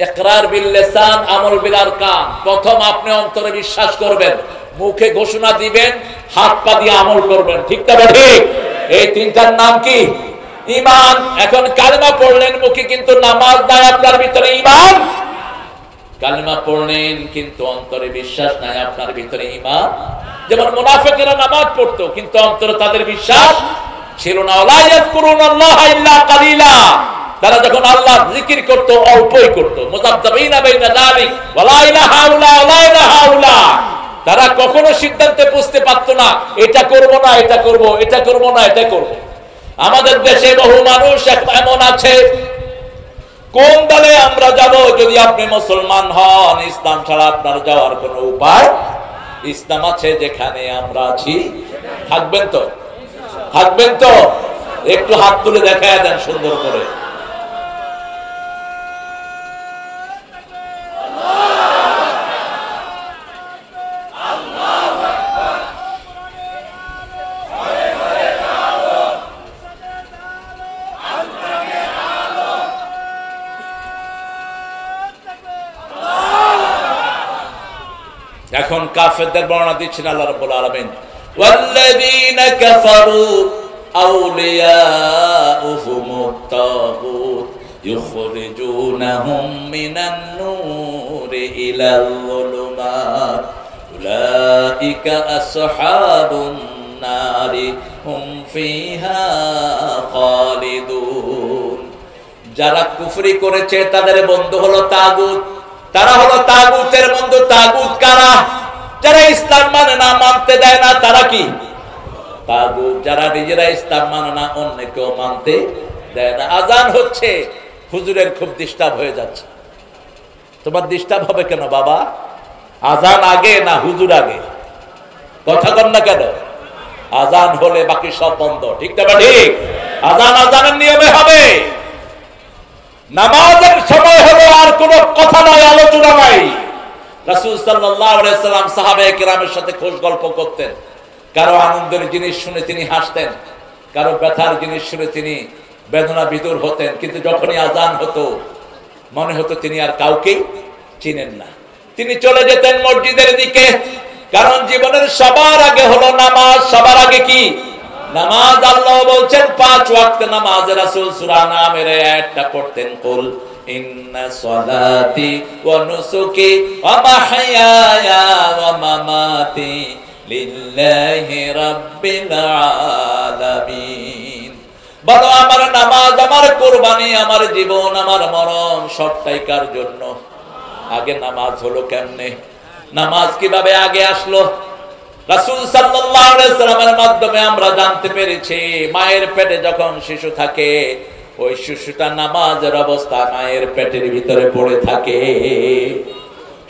ইকরার বিল লিসান, আমল বিল আরকান। প্রথম আপনি অন্তরে বিশ্বাস করবেন, মুখে ঘোষণা দিবেন, হাত পা দিয়ে আমল করবেন। ঠিক না ঠিক? এই তিনটার নাম কি? ঈমান। এখন কালেমা পড়লেন মুখে কিন্তু নামাজ নাই আপনার ভিতরে, ঈমান। কালেমা পড়লেন কিন্তু অন্তরে বিশ্বাস নাই, আপনার ভিতরে ঈমান। যেমন মুনাফিকরা নামাজ পড়তো কিন্তু অন্তরে তাদের বিশ্বাস ছিল না। লা ইয়াযকুরুনাল্লাহা ইল্লা কালিলা। তারা যখন আল্লাহর জিকির করত অল্পই করত। মুযাবযাবিনা বাইনা যালিক ওয়া লা ইলাহা ইল্লা ওয়া লা ইলাহা ইল্লা। তারা কখনো সিদ্ধান্তে পৌঁছতে পারতো না, এটা করব না এটা করব, এটা করব না এটা করব। আমাদের দেশে বহু মানুষ এমন আছে, কোন দলে আমরা যাব? যদি আপনি মুসলমান হন, ইসলাম ছাড়া আপনার যাওয়ার কোনো উপায়। ইসলাম আছে যেখানে আমরা আছি। থাকবেন তো? থাকবেন তো? একটু হাত তুলে দেখায় দেন সুন্দর করে। এখন কাফেরদের বর্ণনা দিচ্ছেন আল্লাহ রাব্বুল আলামিন, ওয়াল্লাযীনা কাফারু আউলিয়াউহুমুত তাগুত ইখরিজুনাহুম মিনান নূরি ইলাল যুলুমাত উলাইকা আসহাবুন নারি হুম ফিহা খালিদুন। যারা কুফরি করেছে তাদের বন্ধু হলো তাগুত, তারা হলো তাগুতের বন্ধু। তাগুত কারা? যারা ইসলাম মানে না, মানতে দেয় না, তারা কি তাগুত। যারা নিজেরা ইসলাম মানে না, অন্যকেও মানতে দেয় না। আজান হচ্ছে, হুজুরের খুব ডিস্টার্ব হয়ে যাচ্ছে। তোমার ডিস্টার্ব হবে কেন বাবা? আজান আগে না হুজুর আগে? কথা কন না কেন? আজান হলে বাকি সব বন্ধ, ঠিক না? ঠিক। আজান আজানের নিয়মে হবে। নামাজের সময় হলো, আর কোনো কথা নাই, আলোচনা নাই। রাসূল সাল্লাল্লাহু আলাইহি সাল্লাম সাহাবায়ে কেরামের সাথে খোশ গল্প করতেন। কারো আনন্দের জিনিস শুনে তিনি হাসতেন, কারো ব্যথার জিনিস শুনে তিনি বেদনা বিদুর হতেন। কিন্তু যখনই আজান হতো মনে হতো তিনি আর কাউকেই চিনেন না। তিনি চলে যেতেন মসজিদের দিকে, কারণ জীবনের সবার আগে হলো নামাজ। সবার আগে কি? নামাজ। আল্লাহ বলছেন 5 ওয়াক্ত নামাজ। রাসূল সূরা নামের আয়াতটা পড়তেন, কুল ইন্না সলাতি ওয়া নুসুকি ওয়া মাহইয়ায়া ওয়া মামাতি লিল্লাহি রাব্বিল আলামিন। বলো আমার নামাজ, আমার কুরবানি, আমার জীবন, আমার মরণ সবটাই কার জন্য? আগে নামাজ হলো কেমনে? নামাজ কিভাবে আগে আসলো? রাসূল সাল্লাল্লাহু আলাইহি সাল্লামের মাধ্যমে আমরা জানতে পেরেছি, মায়ের পেটে যখন শিশু থাকে, ওই শিশুটা নামাজের অবস্থায় মায়ের পেটের ভিতরে পড়ে থাকে।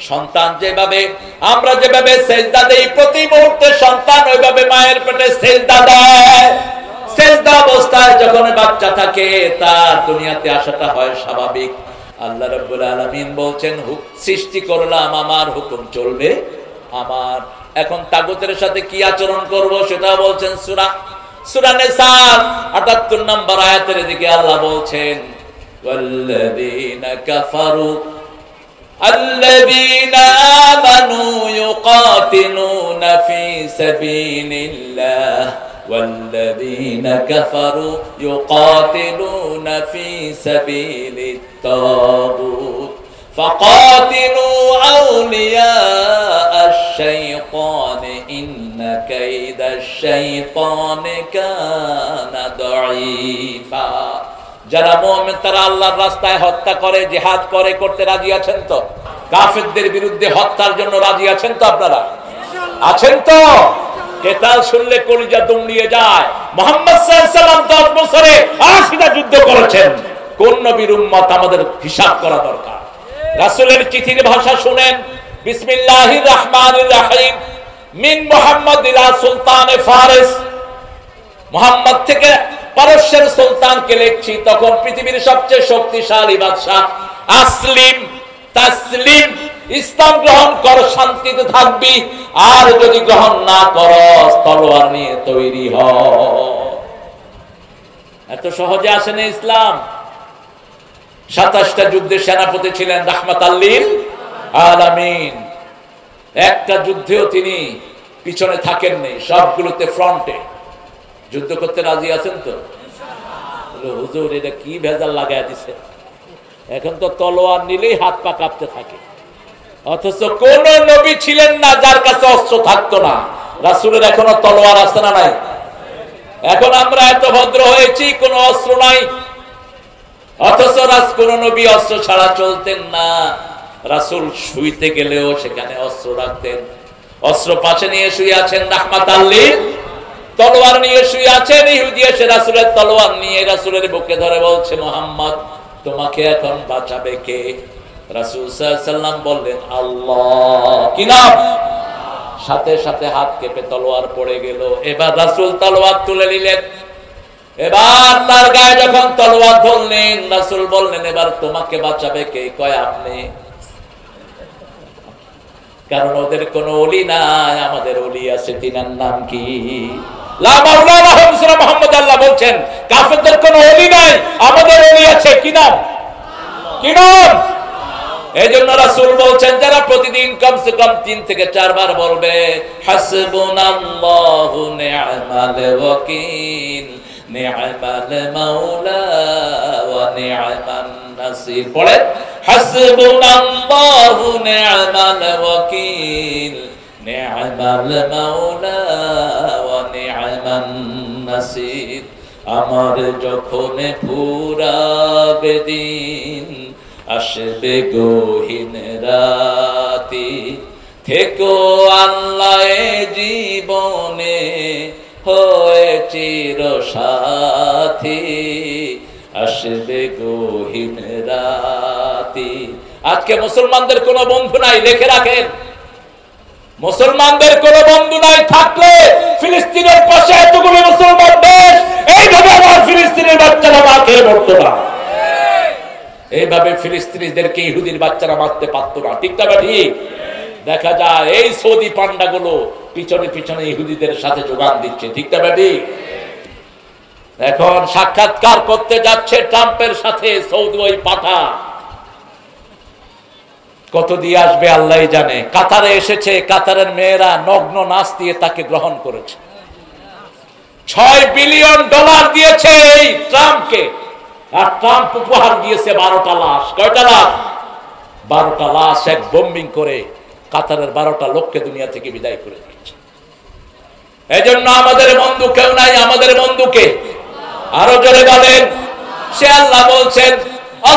সন্তান যেভাবে, আমরা যেভাবে সেজদা দেই প্রতি মুহূর্তে, সন্তান ওইভাবে মায়ের পেটে সেজদা দেয়। সেজদা অবস্থায় যখন বাচ্চা থাকে, তার দুনিয়াতে আসাটা হয় স্বাভাবিক। আল্লাহ রাব্বুল আলামিন বলছেন, সৃষ্টি করলাম, আমার হুকুম চলবে আমার। এখন তাগুতের সাথে কি আচরণ করব সেটা বলছেন সূরা নিসা ৭৮ নম্বর আয়াতের দিকে আল্লাহ বলছেন, ওয়াল্লাযীনা কাফারু আল্লাযীনা আমানু ইউকাতিলুনা ফি সাবিলিল্লাহ ওয়াল্লাযীনা কাফারু ইউকাতিলুনা ফি সাবিলিত তাগুত فقاتلوا أولياء الشيطان إن كيد الشيطان كان ضعيفا। যারা মুমিন তারা আল্লাহর রাস্তায় হত্যা করে, জিহাদ করে, করতে রাজি আছেন তো? কাফেরদের বিরুদ্ধে হত্যার জন্য রাজি আছেন তো? আপনারা আছেন তো? কেতাল শুনলে কলিজা দুমড়িয়ে যায়। মুহাম্মদ সাল্লাল্লাহু আলাইহি সাল্লাম 10 বছরে 80টা যুদ্ধ করেছেন। কোন নবীর উম্মত আমাদের হিসাব করা দরকার। রাসূলের চিঠির ভাষা শুনেন, বিসমিল্লাহির রহমানির রহিম, মিন মুহাম্মদ ইলা সুলতানে ফারিস। মুহাম্মদ থেকে পারস্যের সুলতানকে লিখছি। তখন পৃথিবীর সবচেয়ে শক্তিশালী বাদশা। আসলিম তাসলিম, ইসলাম গ্রহণ কর, শান্তিতে থাকবি। আর যদি গ্রহণ না করস, তলোয়ার নিয়ে তৈরি হ। এত সহজে আসে না ইসলাম। 27টা যুদ্ধের সেনাপতি ছিলেন রাহমাতাল লিল আলামিন। একটা যুদ্ধেও তিনি পিছনে থাকেননি, সবগুলোতে ফ্রন্টে। যুদ্ধ করতে রাজি আছেন তো? হুজুর এটা কি ভেজাল লাগায় দিছে, এখন তো তলোয়ার নিলেই হাত পা কাঁপতে থাকে। অথচ কোন নবী ছিলেন না যার কাছে অস্ত্র থাকতো না। রাসূলের এখনো তলোয়ার আছে না নাই? এখন আমরা এত ভদ্র হয়েছি, কোনো অস্ত্র নাই। অথচ কোন নবী অস্ত্র ছাড়া চলতেন না। রাসূল শুইতে গেলেও সেখানে অস্ত্র রাখতেন। অস্ত্র পাশে নিয়ে শুয়ে আছেন রাহমাতাল লিল, তলোয়ার নিয়ে শুয়ে আছেন। ইহুদি এসে রাসূলের তলোয়ার নিয়ে রাসূলের বুকে ধরে বলছে, মুহাম্মদ তোমাকে এখন বাঁচাবে কে? রাসূল সাল্লাল্লাহু আলাইহি সাল্লাম বললেন, আল্লাহ। কি নাম? সাথে সাথে হাত কেঁপে তলোয়ার পড়ে গেল। এবার রাসূল তলোয়ার তুলে নিলেন। এবার তার গায়ে যখন তলোয়ার ধরলেন, রাসূল বললেন, এবার তোমাকে বাঁচাবে কে? কয় আপনি। কারণ ওদের কোনো ওলি নাই, আমাদের ওলি আছে। তিনার নাম কি? লা মাওলা লাহুম সূরা মুহাম্মদ। আল্লাহ বলছেন কাফেরদের কোনো ওলি নাই, আমাদের ওলি আছে। কি নাম? কি নাম? এই জন্য রাসূল বলছেন যারা প্রতিদিন কমসে কম 3 থেকে 4 বার বলবে হাসবুনাল্লাহু নি'মাল ওয়াকিল নি'মাল মাওলা ওয়া নি'মান নাসির, পড়েন হাসবুনাল্লাহু নি'মাল ওয়াকিল নি'মাল মাওলা ওয়া নি'মান নাসির। আমার যখন ফুরাবে দিন আসবে গহীন রাতি, থেকো আল্লাহ জীবনে হয়ে চির সাথী, আসবে গহীন রাতি। আজকে মুসলমানদের কোনো বন্ধু নাই, লিখে রাখেন, মুসলমানদের কোনো বন্ধু নাই। থাকলে ফিলিস্তিনের পাশে এতগুলো মুসলমান দেশ, এইভাবে আমার ফিলিস্তিনের বাচ্চারা মা খেয়ে মরতো না, এইভাবে ফিলিস্তিনিদেরকে ইহুদির বাচ্চারা মারতে পারতো না। ঠিক না ঠিক? দেখা যায় এই সৌদি পান্ডাগুলো পিছনে পিছনে ইহুদিদের সাথে যোগান দিচ্ছে। ঠিক না ঠিক? এখন সাক্ষাৎকার করতে যাচ্ছে ট্রাম্পের সাথে সৌদি ওই পাঠা, কত দিয়ে আসবে আল্লাহ জানে। কাতারে এসেছে, কাতারের মেয়েরা নগ্ন নাচ দিয়ে তাকে গ্রহণ করেছে। $6 বিলিয়ন দিয়েছে এই ট্রাম্পকে, আর ট্রাম্প উপহার দিয়েছে 12টা লাশ। কয়টা লাশ? 12টা লাশ এক বোম্বিং করে কাতারের 12টা লোককে দুনিয়া থেকে বিদায় করে দিয়েছে। এই জন্য আমাদের বন্ধু কেউ নাই, আমাদের বন্ধুকে আরো জোরে বলেন। সে আল্লাহ বলছেন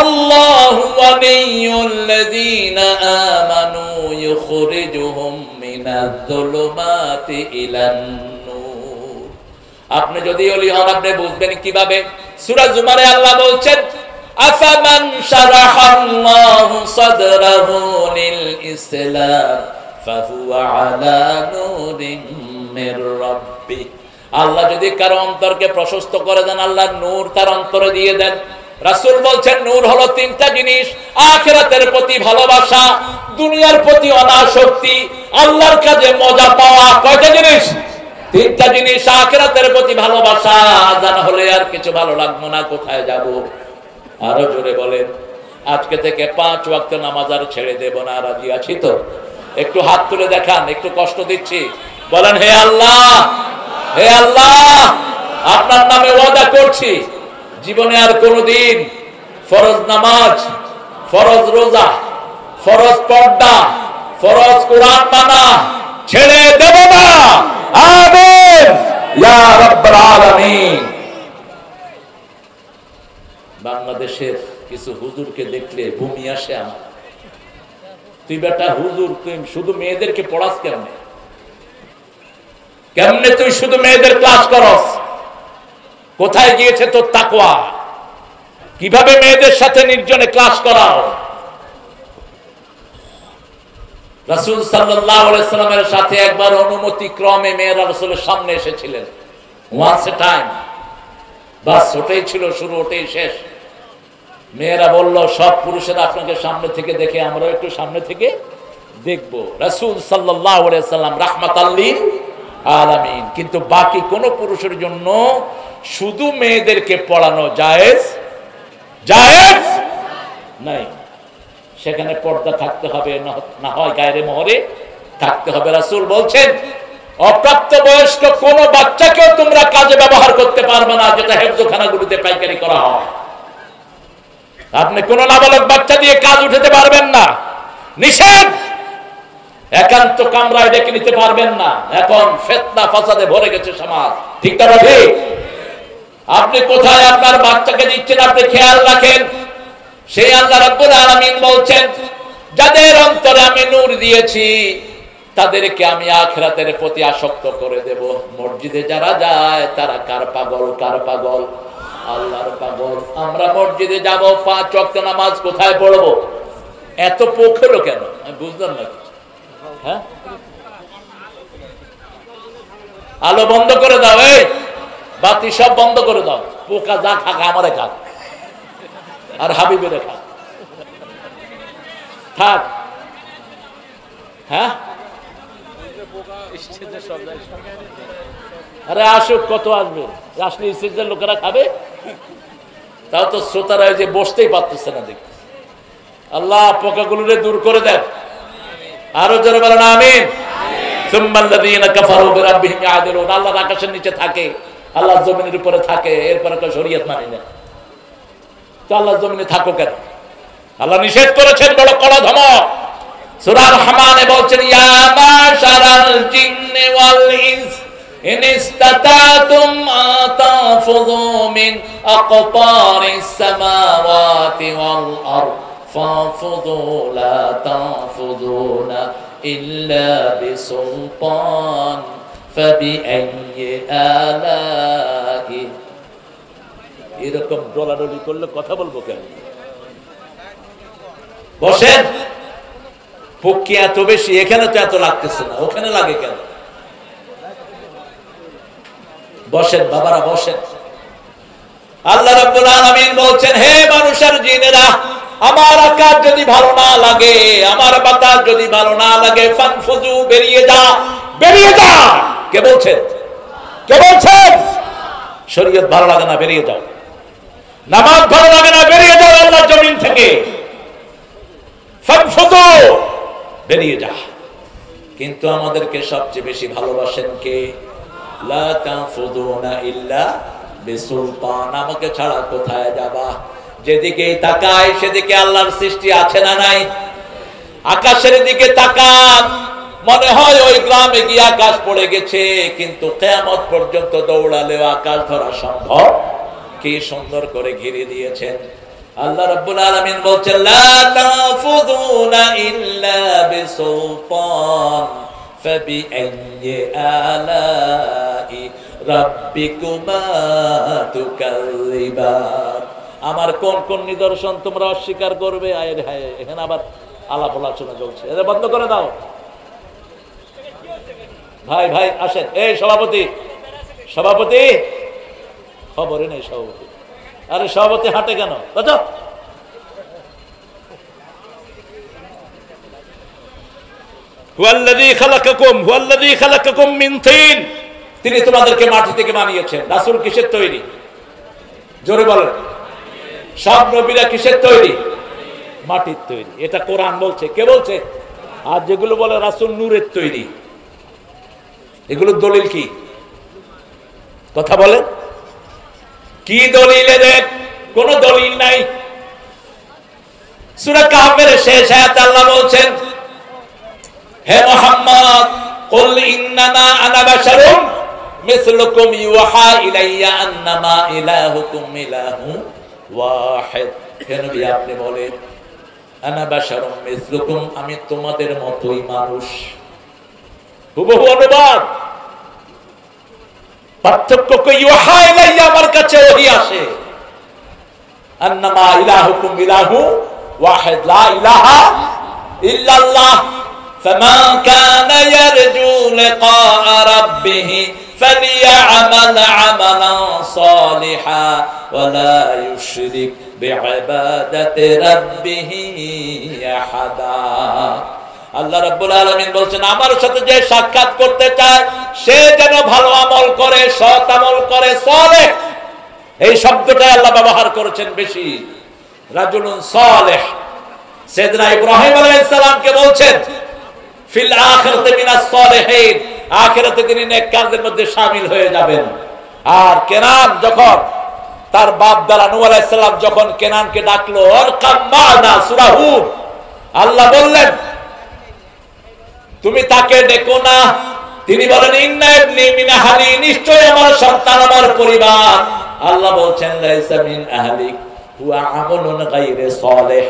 আল্লাহু ওয়ালিয়ুল্লাযীনা আমানু ইউখরিজুহুম মিনায-যুলুমাতি ইলান-নূর। আপনি যদি ওলি হন আপনি বুঝবেন কিভাবে? সূরা জুমারে আল্লাহ বলছেন আফামান শারাহাল্লাহু সাদরাহু লিল ইসলাম ফাহুয়া আলা নূরিন মির রাব্বি। আল্লাহ যদি কারো অন্তরকে প্রশস্ত করে দেন, আল্লাহর নূর তার অন্তরে দিয়ে দেন। রাসূল বলছেন নূর হলো 3টা জিনিস, আখিরাতের প্রতি ভালোবাসা, দুনিয়ার প্রতি অনাসক্তি, আল্লাহর কাজে মজা পাওয়া। কয়টা জিনিস? 3টা জিনিস। আখিরাতের প্রতি ভালোবাসা, আযান হলে আর কিছু ভালো লাগবে না, কোথায় যাব? আরো জোরে বলেন। আজকে থেকে 5 ওয়াক্ত নামাজ আর ছেড়ে দেব না, রাজি আছি তো? একটু হাত তুলে দেখান, একটু কষ্ট দিচ্ছি, বলেন হে আল্লাহ, হে আল্লাহ, আপনার নামে ওয়াদা করছি জীবনে আর কোনদিন ফরজ নামাজ, ফরজ রোজা, ফরজ পর্দা, ফরজ কোরআন মানা ছেড়ে দেব না। আমিন ইয়া রাব্বাল আলামিন। বাংলাদেশের কিছু হুজুরকে দেখলে ভূমি আসে আমার। তুই বেটা হুজুর, তুই শুধু মেয়েদেরকে পড়াস কেমনে? কেমনে তুই শুধু মেয়েদের ক্লাস করস? কোথায় গিয়েছে তোর তাকওয়া? কিভাবে মেয়েদের সাথে নির্জনে ক্লাস করাও? রাসূল সাল্লাল্লাহু আলাইহি সাল্লামের সাথে একবার অনুমতি ক্রমে মেয়েরা রাসূলের সামনে এসেছিলেন। ওয়ান্স এ টাইম, বাস ওটাই ছিল শুরু, ওটাই শেষ। মেয়েরা বলল সব পুরুষেরা আপনাকে সামনে থেকে দেখে, আমরাও একটু সামনে থেকে দেখব। রাসূল সাল্লাল্লাহু আলাইহি সাল্লাম রাহমাতাল লিল আলামিন, কিন্তু বাকি কোন পুরুষের জন্য শুধু মেয়েদেরকে পড়ানো জায়েজ জায়েজ নাই। সেখানে পর্দা থাকতে হবে, না হয় গায়রে মোহরে থাকতে হবে। রাসূল বলছেন অপ্রাপ্ত বয়স্ক কোন বাচ্চাকেও তোমরা কাজে ব্যবহার করতে পারবে না, যেটা হেফজখানাগুলোতে পাইকারি করা হয়। আপনি কোন নাবালক বাচ্চা দিয়ে কাজ উঠাতে পারবেন না, নিষেধ। একান্ত কামরায় ডেকে নিতে পারবেন না। এখন ফিতনা ফাসাদে ভরে গেছে সমাজ। ঠিক না ঠিক? আপনি কোথায় আপনার বাচ্চাকে দিচ্ছেন আপনি খেয়াল রাখেন। সেই আল্লাহ রাব্বুল আলামিন বলছেন যাদের অন্তরে আমি নূর দিয়েছি তাদেরকে আমি আখিরাতের প্রতি আসক্ত করে দেব। মসজিদে যারা যায় তারা কার পাগল? কার পাগল? আল্লাহর পাগল। আমরা মসজিদে যাব, 5 ওয়াক্ত নামাজ কোথায় পড়বো? এত পোখেলো কেন আমি বুঝলাম না। হ্যাঁ, আলো বন্ধ করে দাও, এই বাতি সব বন্ধ করে দাও। পোকা যা খাক আমারে খাক, আর হাবিবের খাক, থাক। হ্যাঁ, আরে আসুক, কত আসবে? আসলে স্টেজের লোকেরা খাবে, তাও তো শ্রোতারা যে বসতেই পারতেছে না। দেখতে আল্লাহ পোকাগুলোরে দূর করে দেন। আরো জোরে বলেন আমিন। সুম্মাল্লাযীনা কাফারু বিরাব্বিহিম ইয়াদিলুন। আল্লাহ আকাশের নিচে থাকে, আল্লাহ জমিনের উপরে থাকে, এরপরে তো শরীয়ত মানি না। তো আল্লাহ জমিনে থাকো কেন? আল্লাহ নিষেধ করেছেন, বড় কড়া ধমক। সূরা রহমানে বলছেন, ইয়া মাশারাল জিন্নি ওয়াল ইনস ইন ইসতাতাতুম আতাফুযু মিন আকতারিস সামাওয়াতি ওয়াল আরদ ফাফুযু লা তাফুযুনা ইল্লা বিসুলতান ফাবিআইয়ি আলাহি। এরকম ডলাডলি করলে কথা বলবো কেন? বসেন। পক্ষী এত বেশি, এখানে তো এত লাগতেছে না, ওখানে লাগে কেন? বসেন বাবারা, বসেন। আল্লাহ রাব্বুল আলামিন বলছেন, হে মানুষের জিনেরা, আমার আকাশ যদি ভালো না লাগে, আমার বাতাস যদি ভালো না লাগে, ফানফুজু, বেরিয়ে যা, বেরিয়ে যা। কে বলছেন? কে বলছেন? শরীয়ত ভালো লাগে না, বেরিয়ে যাও। নামাজ ভালো লাগে না, বেরিয়ে যাও আল্লাহর জমিন থেকে। ফানফুজু, বেরিয়ে যা। কিন্তু আমাদেরকে সবচেয়ে বেশি ভালোবাসেন কে? লা তাফুযুনা ইল্লা বিসুলতান। আমাকে ছাড়া কোথায় যাবা? যেদিকেই তাকাই সেদিকে আল্লাহর সৃষ্টি আছে না নাই? আকাশের দিকে তাকান, মনে হয় ওই গ্রামে গিয়ে আকাশ পড়ে গেছে, কিন্তু কিয়ামত পর্যন্ত দৌড়ালেও আকাশ ধরা সম্ভব। কি সুন্দর করে ঘিরে দিয়েছেন। আল্লাহ রাব্বুল আলামিন বলছেন, লা তাফুযুনা ইল্লা বিসুলতান ফাবিআইয়ি আলাই রাব্বিকুমা তুকাযিবান। আমার কোন কোন নিদর্শন তোমরা অস্বীকার করবে? আয় হায়, এখানে আবার আলাপ আলোচনা চলছে, এটা বন্ধ করে দাও। ভাই ভাই আসেন। এই সভাপতি, সভাপতি খবরে নেই সভাপতি। আরে সভাপতি হাঁটে কেন? হুয়াল্লাযী খালাকাকুম হুয়াল্লাযী খালাকাকুম মিন তিন। তিনি তোমাদেরকে মাটি থেকে বানিয়েছেন। রাসূল কিসের তৈরি? জোরে বলেন। সব নবীরা কিসের তৈরি? মাটির তৈরি। এটা কোরআন বলছে। কে বলছে? আর যেগুলো বলে রাসূল নূরের তৈরি, এগুলোর দলিল কি? কথা বলেন। কি দলিল এদের? কোন দলিল নাই। সূরা কাহফের শেষ আয়াতে আল্লাহ বলছেন, হে মুহাম্মদ, কুল ইন্নামা আনা বাশারুম মিসলুকুম ইউহা ইলাইয়া আন্নামা ইলাহুকুম ইলাহু ওয়াহিদ। হে নবী, আপনি বলেন, আনা বাশারুম মিসলুকুম, আমি তোমাদের মতোই মানুষ। হুবহু অনুবাদ। পার্থক্য কি? ইউহা ইলাইয়া, আমার কাছে ওহী আসে। আন্নামা ইলাহুকুম ইলাহু ওয়াহিদ, লা ইলাহা ইল্লাল্লাহ। ফামান কানা ইয়ারজু লিকা রাব্বিহি ফালিয়া'মাল 'আমালান সালিহা ওয়া লা ইউশরিক বি'ইবাদাতি রাব্বিহি আহাদা। আল্লাহ রাব্বুল আলামিন বলছেন, আমার সাথে যে সাক্ষাৎ করতে চায় সে যেন ভালো আমল করে, সৎ আমল করে, সালেহ। এই শব্দটাই আল্লাহ ব্যবহার করেছেন বেশি, রাজুলুন সালেহ। সাইয়েদনা ইব্রাহিম আলাইহিস সালামকে বলছেন, ফিল আখিরাতি মিনাস সালিহিন, আখিরাতে তিনি নেককারদের মধ্যে শামিল হয়ে যাবেন। আর কেনান যখন তার বাপ দাদা নূহ আলাইহিস সালাম যখন কেনানকে ডাকলো, আরকাম মা'না, সূরা হুদ, আল্লাহ বললেন তুমি তাকে ডেকো না। তিনি বলেন, ইন্না ইবনি মিন আহলি, নিশ্চয় আমার সন্তান, আমার পরিবার। আল্লাহ বলছেন, লাইসা মিন আহলিক হুয়া আমালুন গায়রে সালেহ,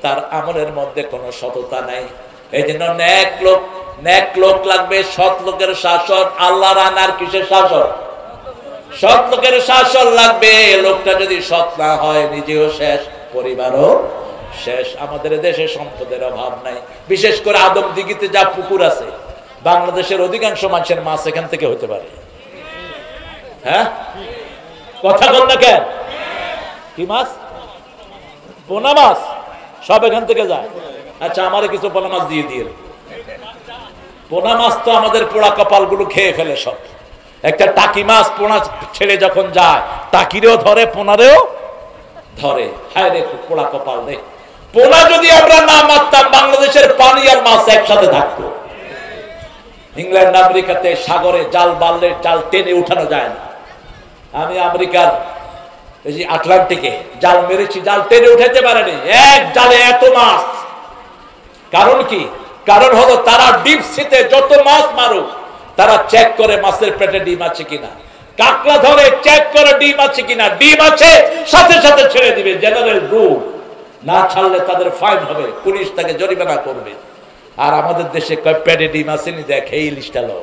তার আমলের মধ্যে কোনো সততা নাই। এইজন্য নেক লোক লাগবে, সৎ লোকের শাসন। আল্লাহর আনার কিসের শাসন? সৎ লোকের শাসন লাগবে। লোকটা যদি সৎ না হয়, নিজেও শেষ, পরিবারও শেষ। আমাদের দেশে সম্পদের অভাব নাই, বিশেষ করে আদমদিঘিতে যা পুকুর আছে, বাংলাদেশের অধিকাংশ মানুষের মাছ এখান থেকে হতে পারে। হ্যাঁ, কথা বল না কেন? কি মাছ? পোনা মাছ সব এখান থেকে যায়। আচ্ছা, আমারে কিছু পোনা মাছ দিয়ে দিয়ে। পোনা মাছ তো আমাদের পোড়া কপালগুলো খেয়ে ফেলে সব। একটা টাকি মাছ পোনা ছেড়ে যখন যায়, টাকিরেও ধরে, পোনারেও ধরে। হায় রে পোড়া কপাল রে। পোনা যদি আমরা না মারতাম, বাংলাদেশের পানি আর মাছ একসাথে থাকতো। ইংল্যান্ড আমেরিকাতে সাগরে জাল বাললে জাল টেনে উঠানো যায় না। আমি আমেরিকার এই যে আটলান্টিকে জাল মেরেছি, জাল টেনে উঠাতে পারেনি, এক জালে এত মাছ। কারণ কি? কারণ হলো তারা ডিপ সিতে যত মাছ মারুক, তারা চেক করে মাছের পেটে ডিম আছে কিনা। কাকড়া ধরে চেক করে ডিম আছে কিনা, ডিম আছে সাথে সাথে ছেড়ে দিবে, জেনারেল রুল। না ছাড়লে তাদের ফাইন হবে, পুলিশ তাকে জরিমানা করবে। আর আমাদের দেশে কয় পেটে ডিম আসেনি, দেখ এই ইলিশটা লো।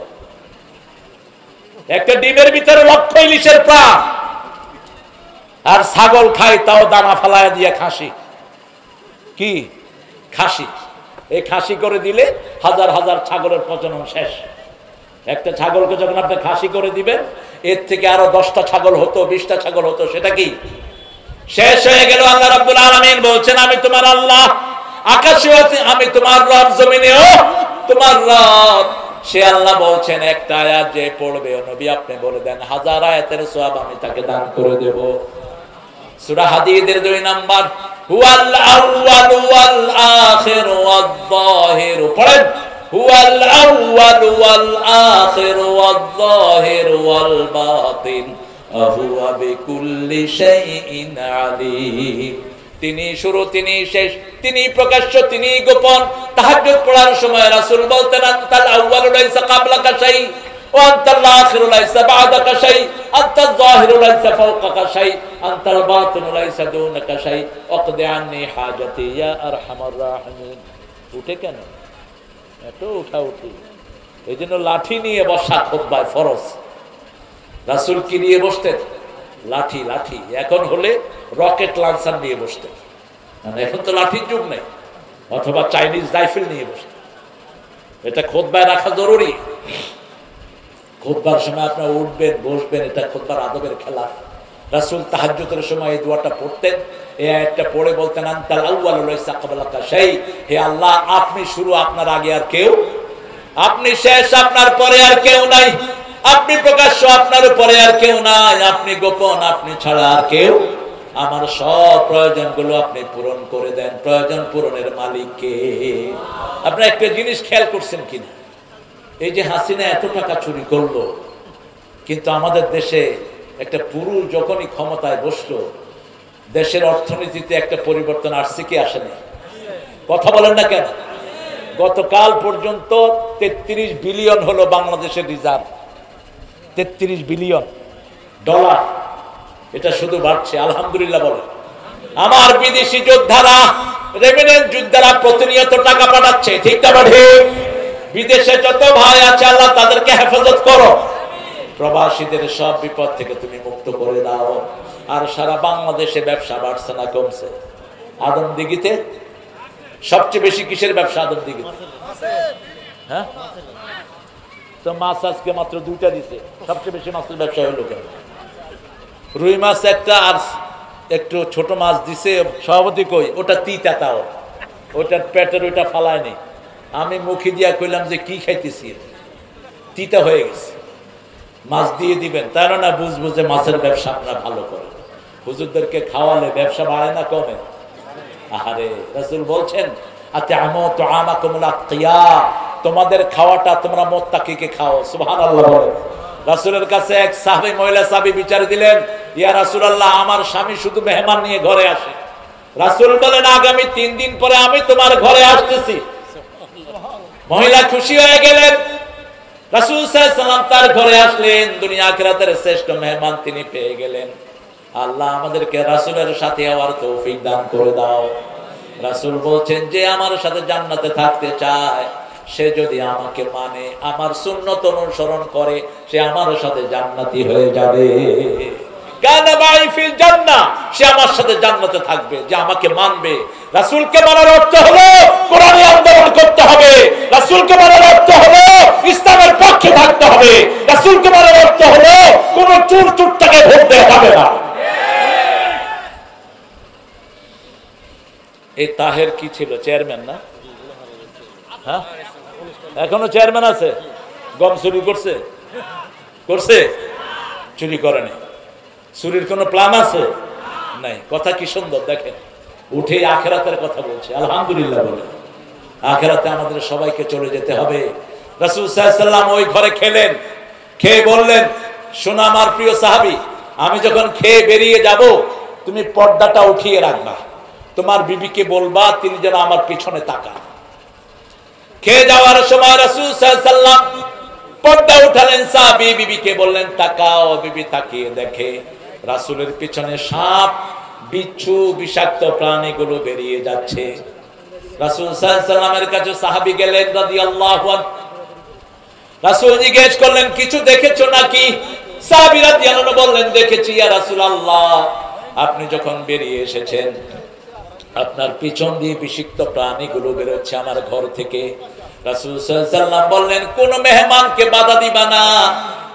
একটা ডিমের ভিতরে লক্ষ ইলিশের প্রাণ। আর ছাগল খাই, তাও দানা ফালায় দিয়ে খাসি। কি খাসি? এই খাসি করে দিলে হাজার হাজার ছাগলের প্রজনন শেষ। একটা ছাগলকে যখন আপনি খাসি করে দিবেন, এর থেকে আরো 10টা ছাগল হতো, 20টা ছাগল হতো, সেটা কি শেষ হয়ে গেল। আল্লাহ রাব্বুল আলামিন বলছেন, আমি তোমার আল্লাহ, আকাশে আমি তোমার রব, জমিনেও তোমার রব। সে আল্লাহ বলছেন, একটা আয়াত যে পড়বে ও নবী আপনি বলে দেন, 1000 আয়াতের সওয়াব আমি তাকে দান করে দেব। সূরা হাদীদের 2 নাম্বার, হুয়াল আউয়ালু ওয়াল আখিরু ওয়াল যাহিরু। পড়েন, হুয়াল আউয়ালু ওয়াল আখিরু ওয়াল যাহিরু ওয়াল বাতিন আহুয়া বিকুল্লি শাইইন আলীম। তিনি শুরু, তিনি শেষ, তিনি প্রকাশ্য, তিনি গোপন। তাহাজ্জুদ পড়ার সময় রাসূল বলতেন, আনতাল আউয়ালু লাইসা ক্বাবলাকা শাই ওয়া আনতাল আখিরু লাইসা বা'দাকা শাই, আনতাল যাহিরু লাইসা ফাওকাকা শাই, আনতাল বাতিনু লাইসা দুনাকা শাই, ওয়াকদি আন্নি হাজাতি ইয়া আরহামার রাহিমিন। উঠে কেন এত উঠি? এইজন্য লাঠি নিয়ে বসা খুতবায় ফরজ। রাসূল কি নিয়ে বসতেন? লাঠি। লাঠি এখন হলে রকেট লঞ্চার নিয়ে বসতেন, এখন তো লাঠির যুগ নেই। অথবা চাইনিজ রাইফেল নিয়ে বসতেন। এটা খুতবায় রাখা জরুরি। খুতবার সময় আপনারা উঠবেন, বসবেন, এটা খুতবার আদবের খেলা। রাসূল তাহাজ্জুদের সময় এই দোয়াটা পড়তেন। এই আয়াতটা পড়ে বলতেন, আনতাল আউয়ালু লাইসা ক্বাবলাকা শাই। হে আল্লাহ, আপনি শুরু, আপনার আগে আর কেউ, আপনি শেষ, আপনার পরে আর কেউ নাই। আপনি প্রকাশ্য, আপনার উপরে আর কেউ নাই। আপনি গোপন, আপনি ছাড়া আর কেউ। আমার সব প্রয়োজনগুলো আপনি পূরণ করে দেন। প্রয়োজন পূরণের মালিক কে? আপনারা একটা জিনিস খেয়াল করছেন কিনা? এই যে হাসিনা এত টাকা চুরি করলো, কিন্তু আমাদের দেশে একটা পুরুষ যখনই ক্ষমতায় বসলো, দেশের অর্থনীতিতে একটা পরিবর্তন আসছে কি আসেনি? কথা বলেন না কেন? গতকাল পর্যন্ত 33 বিলিয়ন হলো বাংলাদেশের রিজার্ভ। 33 billion dollar. এটা শুধু বাড়ছে, আলহামদুলিল্লাহ বলে। আমার বিদেশি যোদ্ধারা, রেমিনেন্ট যোদ্ধারা প্রতিনিয়ত টাকা পাঠাচ্ছে, ঠিক না? ঠিক। বিদেশে যত ভাই আছে, আল্লাহ তাদেরকে হেফাজত করো। প্রবাসীদের সব বিপদ থেকে তুমি মুক্ত করে দাও। আর সারা বাংলাদেশে ব্যবসা বাড়ছে না কমছে? আদমদিঘিতে সবচেয়ে বেশি কিসের ব্যবসা? আদমদিঘিতে। হ্যাঁ, তো মাছ আজকে মাত্র 2টা দিছে। সবচেয়ে বেশি মাছের ব্যবসা হলো কেন? রুই মাছ একটা, আর একটু ছোট মাছ দিছে। সভাপতি কই, ওটা তিতা, তাও ওটার পেটের ওইটা ফালায়নি। আমি মুখে দিয়া কইলাম যে কি খাইতেছি, তিতা হয়ে গেছে, মাছ দিয়ে দিবেন। তাই না বুঝবো যে মাছের ব্যবসা আপনারা ভালো করেন। হুজুরদেরকে খাওয়ালে ব্যবসা বাড়ে না কমে? আহারে, রাসূল বলছেন, আত'আমু তু'আমাকুমুল আতকিয়া, তোমাদের খাওয়াটা তোমরা মুত্তাকিকে খাও। সুবহানাল্লাহ বলেন। রাসূলের কাছে এক সাহাবী, মহিলা সাহাবী বিচার দিলেন, ইয়া রাসূলুল্লাহ, আমার স্বামী শুধু মেহমান নিয়ে ঘরে আসে। রাসূল বলেন, আগামী 3 দিন পরে আমি তোমার ঘরে আসতেছি। মহিলা খুশি হয়ে গেলেন। রাসূল সাল্লাল্লাহু আলাইহি ওয়াসাল্লাম তার ঘরে আসলেন। দুনিয়া আখিরাতের শ্রেষ্ঠ মেহমান তিনি পেয়ে গেলেন। আল্লাহ আমাদেরকে রাসূলের সাথে হওয়ার তৌফিক দান করে দাও। রাসূল বলছেন, যে আমার সাথে জান্নাতে থাকতে চায়, সে যদি আমাকে মানে, আমার সুন্নত অনুসরণ করে, সে আমার সাথে জান্নাতি হয়ে যাবে। কানা মাই ফিল জান্নাহ, সে আমার সাথে জান্নাতে থাকবে, যে আমাকে মানবে। রাসূলকে মানার অর্থ হলো কোরআনে আন্দোলন করতে হবে। রাসূলকে মানার অর্থ হলো ইসলামের পক্ষে থাকতে হবে। রাসূলকে মানার অর্থ হলো কোন চোর চুরটাকে ভোট দেওয়া যাবে না। এই তাহের কি ছিল? চেয়ারম্যান না? হ্যাঁ, এখনো চেয়ারম্যান আছে। গম চুরি করছে? করছে? চুরি করেনি। চুরির কোনো প্ল্যান আছে? নাই। কথা কি সুন্দর দেখেন। উঠে আখিরাতের কথা বলছে। আলহামদুলিল্লাহ বলে। আখিরাতে আমাদের সবাইকে চলে যেতে হবে। রাসূল সাল্লাল্লাহু আলাইহি ওয়াসাল্লাম ওই ঘরে খেলেন, খেয়ে বললেন, শোনো আমার প্রিয় সাহাবী, আমি যখন খেয়ে বেরিয়ে যাব তুমি পর্দাটা উঠিয়ে রাখবা, তোমার বিবিকে বলবা তিনি যেন আমার পিছনে তাকান। খেয়ে যাওয়ার সময় রাসূল সাল্লাল্লাহু আলাইহি ওয়াসাল্লাম পর্দা উঠালেন, সাহাবী বিবিকে বললেন তাকাও। বিবি তাকিয়ে দেখে রাসূলের পিছনে সাপ, বিচ্ছু, বিষাক্ত প্রাণীগুলো বেরিয়ে যাচ্ছে। রাসূল সাল্লাল্লাহু আলাইহি ওয়াসাল্লামের কাছে সাহাবী গেলেন রাদিয়াল্লাহু আনহু। রাসূল জিজ্ঞেস করলেন কিছু দেখেছো নাকি? সাহাবী রাদিয়াল্লাহু আনহু বললেন দেখেছি ইয়া রাসূলুল্লাহ, আপনি যখন বেরিয়ে এসেছেন আপনার পিছন দিয়ে বিষাক্ত প্রাণীগুলো বের হচ্ছে আমার ঘর থেকে। রাসূল সাল্লাল্লাহু আলাইহি ওয়াসাল্লাম বললেন কোন মেহমানকে বাধা দিবা না,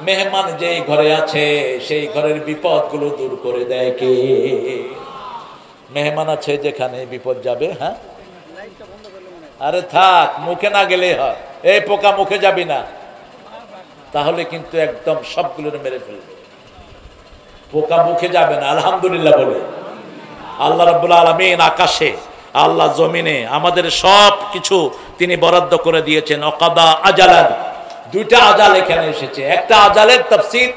মেহমান যেই ঘরে আছে সেই ঘরের বিপদগুলো দূর করে দেয় কে? মেহমান আছে যেখানে বিপদ যাবে। হ্যাঁ, আরে থাক, মুখে না গেলে হয়। এই পোকা মুখে যাবি না, তাহলে কিন্তু একদম সবগুলো মেরে ফেলবে। পোকা মুখে যাবে না। আলহামদুলিল্লাহ বলে। আল্লাহ রাব্বুল আলামিন আকাশে, আল্লাহ জমিনে আমাদের সব কিছু তিনি বরাদ্দ করে দিয়েছেন। অকাদা আজালান, দুইটা আজাল এখানে এসেছে। একটা আজালের তাফসীর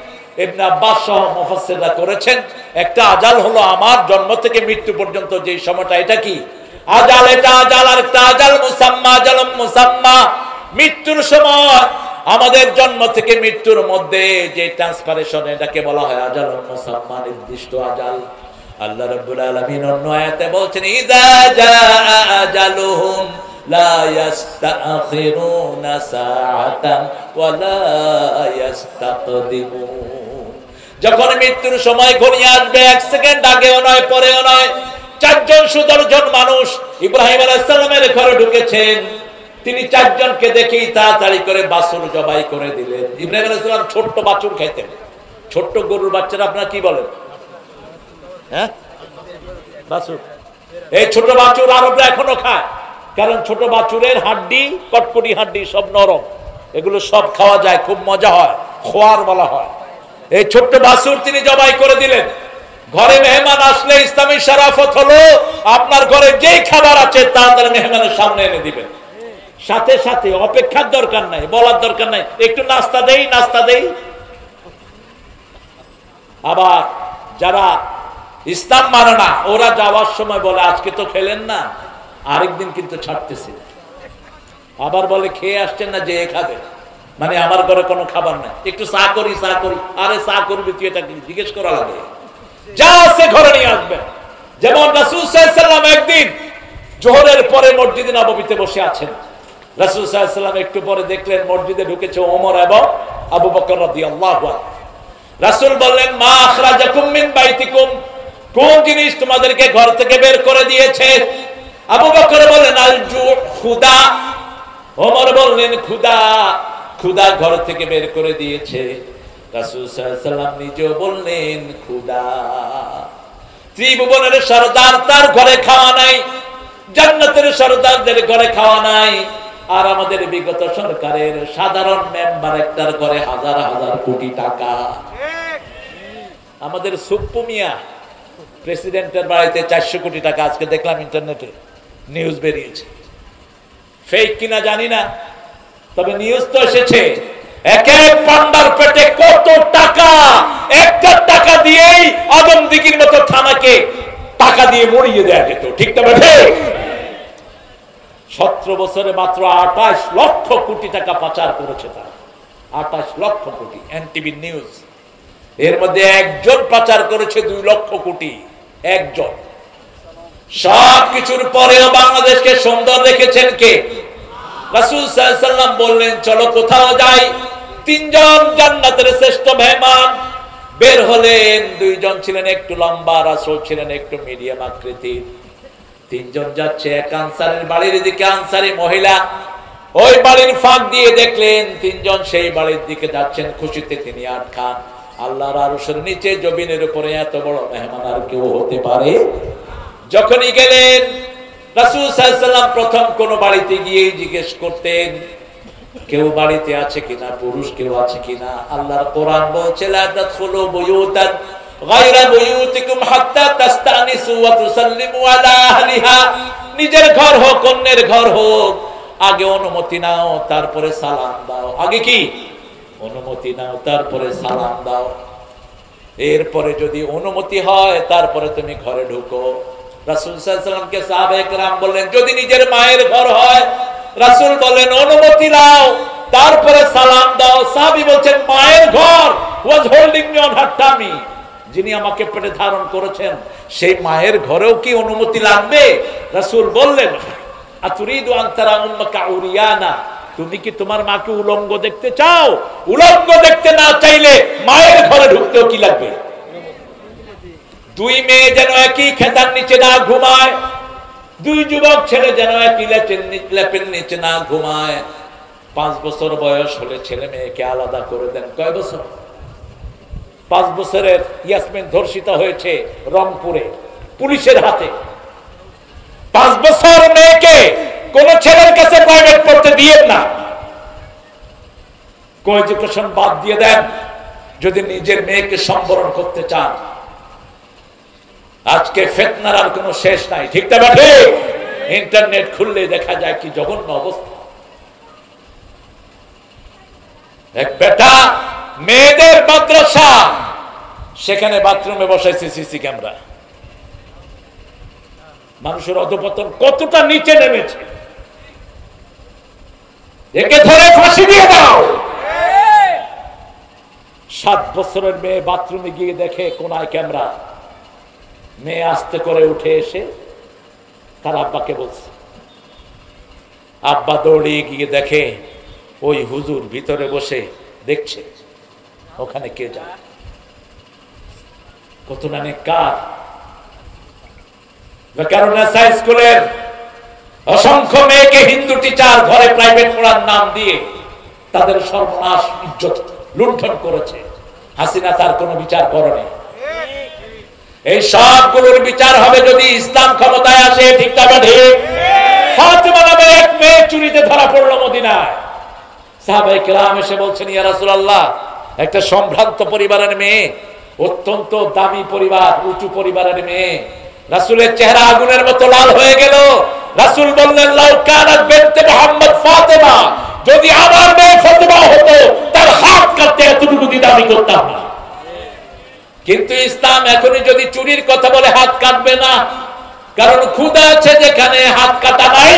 ইবনে আব্বাস সহ মুফাসসিররা করেছেন। একটা আজাল হলো আমার জন্ম থেকে মৃত্যু পর্যন্ত যে সময়টা, এটা কি আজাল? এটা আজাল। আর একটা আজাল মুসাম্মা, আজালুম মুসাম্মা, মৃত্যুর সময় আমাদের জন্ম থেকে মৃত্যুর মধ্যে যে ট্রান্সফারেশন, এটাকে বলা হয় আজালুম মুসাম্মা, নির্দিষ্ট আজাল। আল্লাহ রাব্বুল আলামিন অন্য আয়াতে বলছেন ইযা জাআ আজালুহুম লা ইস্তাখিরুনা সাআতান ওয়া লা ইস্তাকদিমুন। যখন মৃত্যুর সময় ঘনিয়ে আসবে, এক সেকেন্ড আগেও নয় পরেও নয়। চারজন সুদর্শন মানুষ ইব্রাহিম আলাইহিস সালামের ঘরে ঢুকেছেন। তিনি চারজনকে দেখেই তাড়াতাড়ি করে বাছুর জবাই করে দিলেন। ইব্রাহিম আলাইহিস সালাম ছোট্ট বাছুর খাইতেন। ছোট্ট গরুর বাচ্চারা আপনারা কি বলেন? হ্যাঁ, বাছুর। এই ছোট বাছুর আরবরা এখনো খায়, কারণ ছোট বাছুরের হাড্ডি, কটকটি হাড্ডি সব নরম, এগুলো সব খাওয়া যায়, খুব মজা হয়, খোয়ার বলা হয়। এই ছোট্ট বাছুর তিনি জবাই করে দিলেন। ঘরে মেহমান আসলে ইসলামী শরাফত হলো আপনার ঘরে যেই খাবার আছে তাড়াতাড়ি মেহমানের সামনে এনে দিবেন। সাথে সাথে অপেক্ষার দরকার নাই, বলার দরকার নাই একটু নাস্তা দেই, নাস্তা দেই। আবার যারা ইসলাম মানে না, ওরা যাওয়ার সময় বলে আজকে তো খেলেন না, আরেকদিন কিন্তু ছাড়তেছি। আবার বলে খেয়ে আসছেন না, যে খাবে, মানে আমার ঘরে কোনো খাবার নাই, একটু চা করি, চা করি। আরে চা করবি তুই, এটা জিজ্ঞেস করা লাগে? যা আছে ঘরে নিয়ে আসবেন। যেমন রাসূল সাল্লাল্লাহু আলাইহি ওয়াসাল্লাম একদিন জোহরের পরে মসজিদে নববীতে বসে আছেন। রাসূল সাল্লাল্লাহু আলাইহি ওয়াসাল্লাম একটু পরে দেখলেন মসজিদে ঢুকেছে ওমর এবং আবু বকর রাদিয়াল্লাহু আনহু। রাসূল বললেন মা আখরাজাকুম মিন বাইতিকুম, কোন জিনিস তোমাদেরকে ঘর থেকে বের করে দিয়েছে? আবু বকর বললেন আল জু, ক্ষুধা। ওমর বললেন ক্ষুধা, ক্ষুধা ঘর থেকে বের করে দিয়েছে। রাসূল সাল্লাল্লাহু আলাইহি ওয়াসাল্লাম নিজেও বললেন ক্ষুধা। ত্রিভুবনের সরদার, তার ঘরে খাওয়া নাই, জান্নাতের সরদারদের ঘরে খাওয়া নাই। আর আমাদের বিগত সরকারের সাধারণ মেম্বার একটার ঘরে হাজার হাজার কোটি টাকা। আমাদের সুপ্পু মিয়া প্রেসিডেন্টের বাড়িতে 400 কোটি টাকা, আজকে দেখলাম ইন্টারনেটে নিউজ বেরিয়েছে। ফেক কিনা জানি না, তবে নিউজ তো এসেছে। এক এক পান্ডার পেটে কত টাকা! একটা টাকা দিয়েই আদমদিঘির মতো থানাকে টাকা দিয়ে মরিয়ে দেয়া যেত, ঠিক না? 17 বছরে মাত্র 28 লক্ষ কোটি টাকা পাচার করেছে তারা। 28 লক্ষ কোটি, এনটিভি নিউজ। এর মধ্যে একজন পাচার করেছে 2 লক্ষ কোটি, একজন। সব কিছুর পরেও বাংলাদেশকে সুন্দর রেখেছেন কে? রাসূল সাল্লাল্লাহু আলাইহি ওয়াসাল্লাম বললেন চলো কোথাও যাই। 3 জন জান্নাতের শ্রেষ্ঠ মেহমান বের হলেন। 2 জন ছিলেন একটু লম্বা, রাসূল ছিলেন একটু মিডিয়াম আকৃতির। 3 জন যাচ্ছে এক আনসারের বাড়ির দিকে, আনসারী মহিলা। ওই বাড়ির ফাঁক দিয়ে দেখলেন 3 জন সেই বাড়ির দিকে যাচ্ছেন। খুশিতে তিনি আটখান। আল্লাহর আরশের নিচে জমিনের উপরে এত বড় মেহমান আর কেউ হতে পারে? যখনই গেলেন রাসূল সাল্লাল্লাহু আলাইহি ওয়াসাল্লাম প্রথম কোন বাড়িতে গিয়ে জিজ্ঞেস করতেন কেউ বাড়িতে আছে কিনা, পুরুষ কেউ আছে কিনা। আল্লাহর কোরআন বলছে লা তাদখুলু বুয়ুতান গায়রা বুয়ুতিকুম হাত্তা তাস্তানিসু ওয়া তুসাল্লিমু আলা আহলিহা, নিজের ঘর হোক অন্যের ঘর হোক, আগে অনুমতি নাও তারপরে সালাম দাও। আগে কি অনুমতি নাও তারপরে সালাম দাও, এরপরে যদি অনুমতি হয় তারপরে তুমি ঘরে ঢুকো। রাসূল সাল্লাল্লাহু আলাইহি ওয়াসাল্লামকে সাহাবায়ে কেরাম বললেন যদি নিজের মায়ের ঘর হয়, রাসূল বললেন অনুমতি নাও তারপরে সালাম দাও। সাহাবী বলছেন মায়ের ঘর, was holding me on her tummy, যিনি আমাকে পেটে ধারণ করেছেন সেই মায়ের ঘরেও কি অনুমতি লাগবে? রাসূল বললেন আতুরিদু আন তারা উম্মাকা উরিয়ানা, তুমি কি তোমার মাকে উলঙ্গ দেখতে চাও? উলঙ্গ দেখতে না চাইলে মায়ের ঘরে ঢুকতেও কি লাগবে? দুই মেয়ে যেন একই খেতার নিচে না ঘুমায়, দুই যুবক ছেলে যেন একই লেপের নিচে না ঘুমায়। 5 বছর বয়স হলে ছেলে মেয়েকে আলাদা করে দেন। কয় বছর? 5 বছরের ইয়াসমিন ধর্ষিত হয়েছে রংপুরে পুলিশের হাতে। 5 বছর মেয়েকে কোন ছেলের কাছে প্রাইভেট পড়তে দিয়েন না, কোএডুকেশন বাদ দিয়ে দেন যদি নিজের মেয়েকে সম্বরণ করতে চান। আজকে ফিতনার আর কোনো শেষ নাই, ঠিক না বেঠে? ইন্টারনেট খুললে দেখা যায় কি জঘন্য অবস্থা। এক বেটা মেয়েদের মাদ্রাসা, সেখানে বাথরুমে বসাইছে সিসি ক্যামেরা। মানুষের অধঃপতন কতটা নিচে নেমেছে, একে ধরে ফাঁসি দিয়ে দাও। 7 বছরের মেয়ে বাথরুমে গিয়ে দেখে কোনায় ক্যামেরা। মেয়ে আস্তে করে উঠে এসে তার আব্বাকে বলছে, আব্বা দৌড়িয়ে গিয়ে দেখে ওই হুজুর ভিতরে বসে দেখছে ওখানে কে যায়। কত নানে কার স্কুলের অসংখ্য মেয়েকে হিন্দু টিচার ঘরে প্রাইভেট পড়ার নাম দিয়ে তাদের সর্বনাশ ইজ্জত লুণ্ঠন করেছে। হাসিনা তার কোনো বিচার করেনি। এই সবগুলোর বিচার হবে যদি ইসলাম ক্ষমতায় আসে, ঠিক না ঠিক? ফাতেমা নামে এক মেয়ে চুরিতে ধরা পড়লো মদিনায়। সাহাবায়ে কেরাম এসে বলছেন ইয়া রাসূলুল্লাহ, একটা সম্ভ্রান্ত পরিবারের মেয়ে, অত্যন্ত দামি পরিবার, উঁচু পরিবারের মেয়ে, রাসূলের চেহারা আগুনের মতো লাল হয়ে গেল। রাসূল বললেন লাউ কানাত বিনতে মুহাম্মদ ফাতেমা, যদি আমার মেয়ে ফাতেমা হতো তার হাত কাটতে এতটুকু দ্বিধা আমি করতাম না। কিন্তু ইসলাম এখনই যদি চুরির কথা বলে হাত কাটবে না, কারণ ক্ষুধা আছে যেখানে হাত কাটা নাই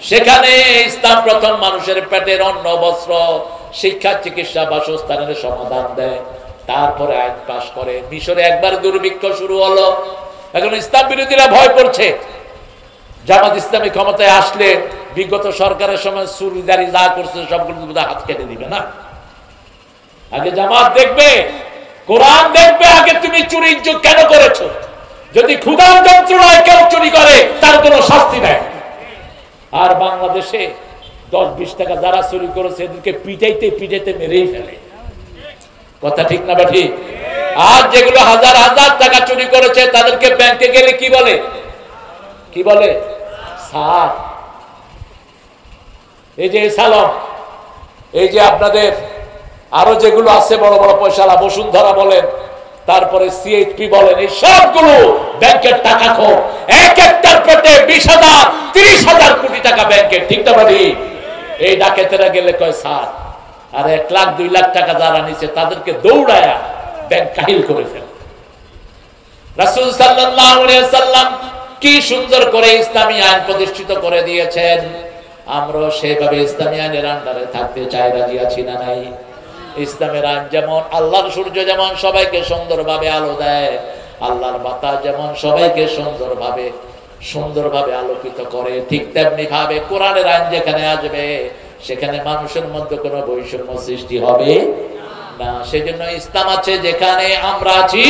সেখানে ইসলাম প্রথম মানুষের পেটের অন্ন, বস্ত্র, শিক্ষা, চিকিৎসা, বাসস্থানের সমাধান দেয়, তারপরে আইন পাশ করে। মিশরে একবার দুর্ভিক্ষ শুরু হলো, এখন ইসলাম বিরোধীরা ভয় করছে জামাত ইসলামী ক্ষমতায় আসলে বিগত সরকারের সময় চুরিদারি যা করছে সবগুলো হাত কেটে দিবে না। আগে জামাত দেখবে, কোরআন দেখবে, আগে তুমি চুরি কেন করেছো। যদি ক্ষুধার যন্ত্রণায় কেউ চুরি করে তার কোনো শাস্তি নেই। আর বাংলাদেশে 10-20 টাকা যারা চুরি করেছে এদেরকে পিটাইতে পিটাইতে মেরেই ফেলে। কথা ঠিক না বা ঠিক? আর যেগুলো হাজার হাজার টাকা চুরি করেছে তাদেরকে ব্যাংকে গেলে কি বলে? কি বলে? স্যার। এই যে সালাম, এই যে আপনাদের আরো যেগুলো আছে বড় বড় পয়সালা, বসুন্ধরা বলেন, তারপরে সিএইচপি বলেন, এই সবগুলো ব্যাংকের টাকা খোর। এক একটার পেটে 20,000 30,000 কোটি টাকা ব্যাংকের, ঠিক না বাড়ি? এই ডাকাতেরা গেলে কয় স্যার, আর 1 লাখ 2 লাখ টাকা যারা নিচে তাদেরকে দৌড়ায়া ব্যাংক কাহিল করে ফেলে। রাসূল সাল্লাল্লাহু আলাইহি ওয়াসাল্লাম কি সুন্দর করে ইসলামী আইন প্রতিষ্ঠিত করে দিয়েছেন। আমরা সেভাবে ইসলামী আইনের আন্ডারে থাকতে চাই, রাজি আছি না নাই? ইসলামের আইন যেমন আল্লাহর সূর্য যেমন সবাইকে সুন্দরভাবে আলো দেয়, আল্লাহর বাতাস যেমন সবাইকে সুন্দরভাবে আলোকিত করে, ঠিক তেমনি ভাবে কোরআনের আইন যেখানে আসবে সেখানে মানুষের মধ্যে কোনো বৈষম্য সৃষ্টি হবে না। সেজন্য ইসলাম আছে যেখানে আমরা আছি,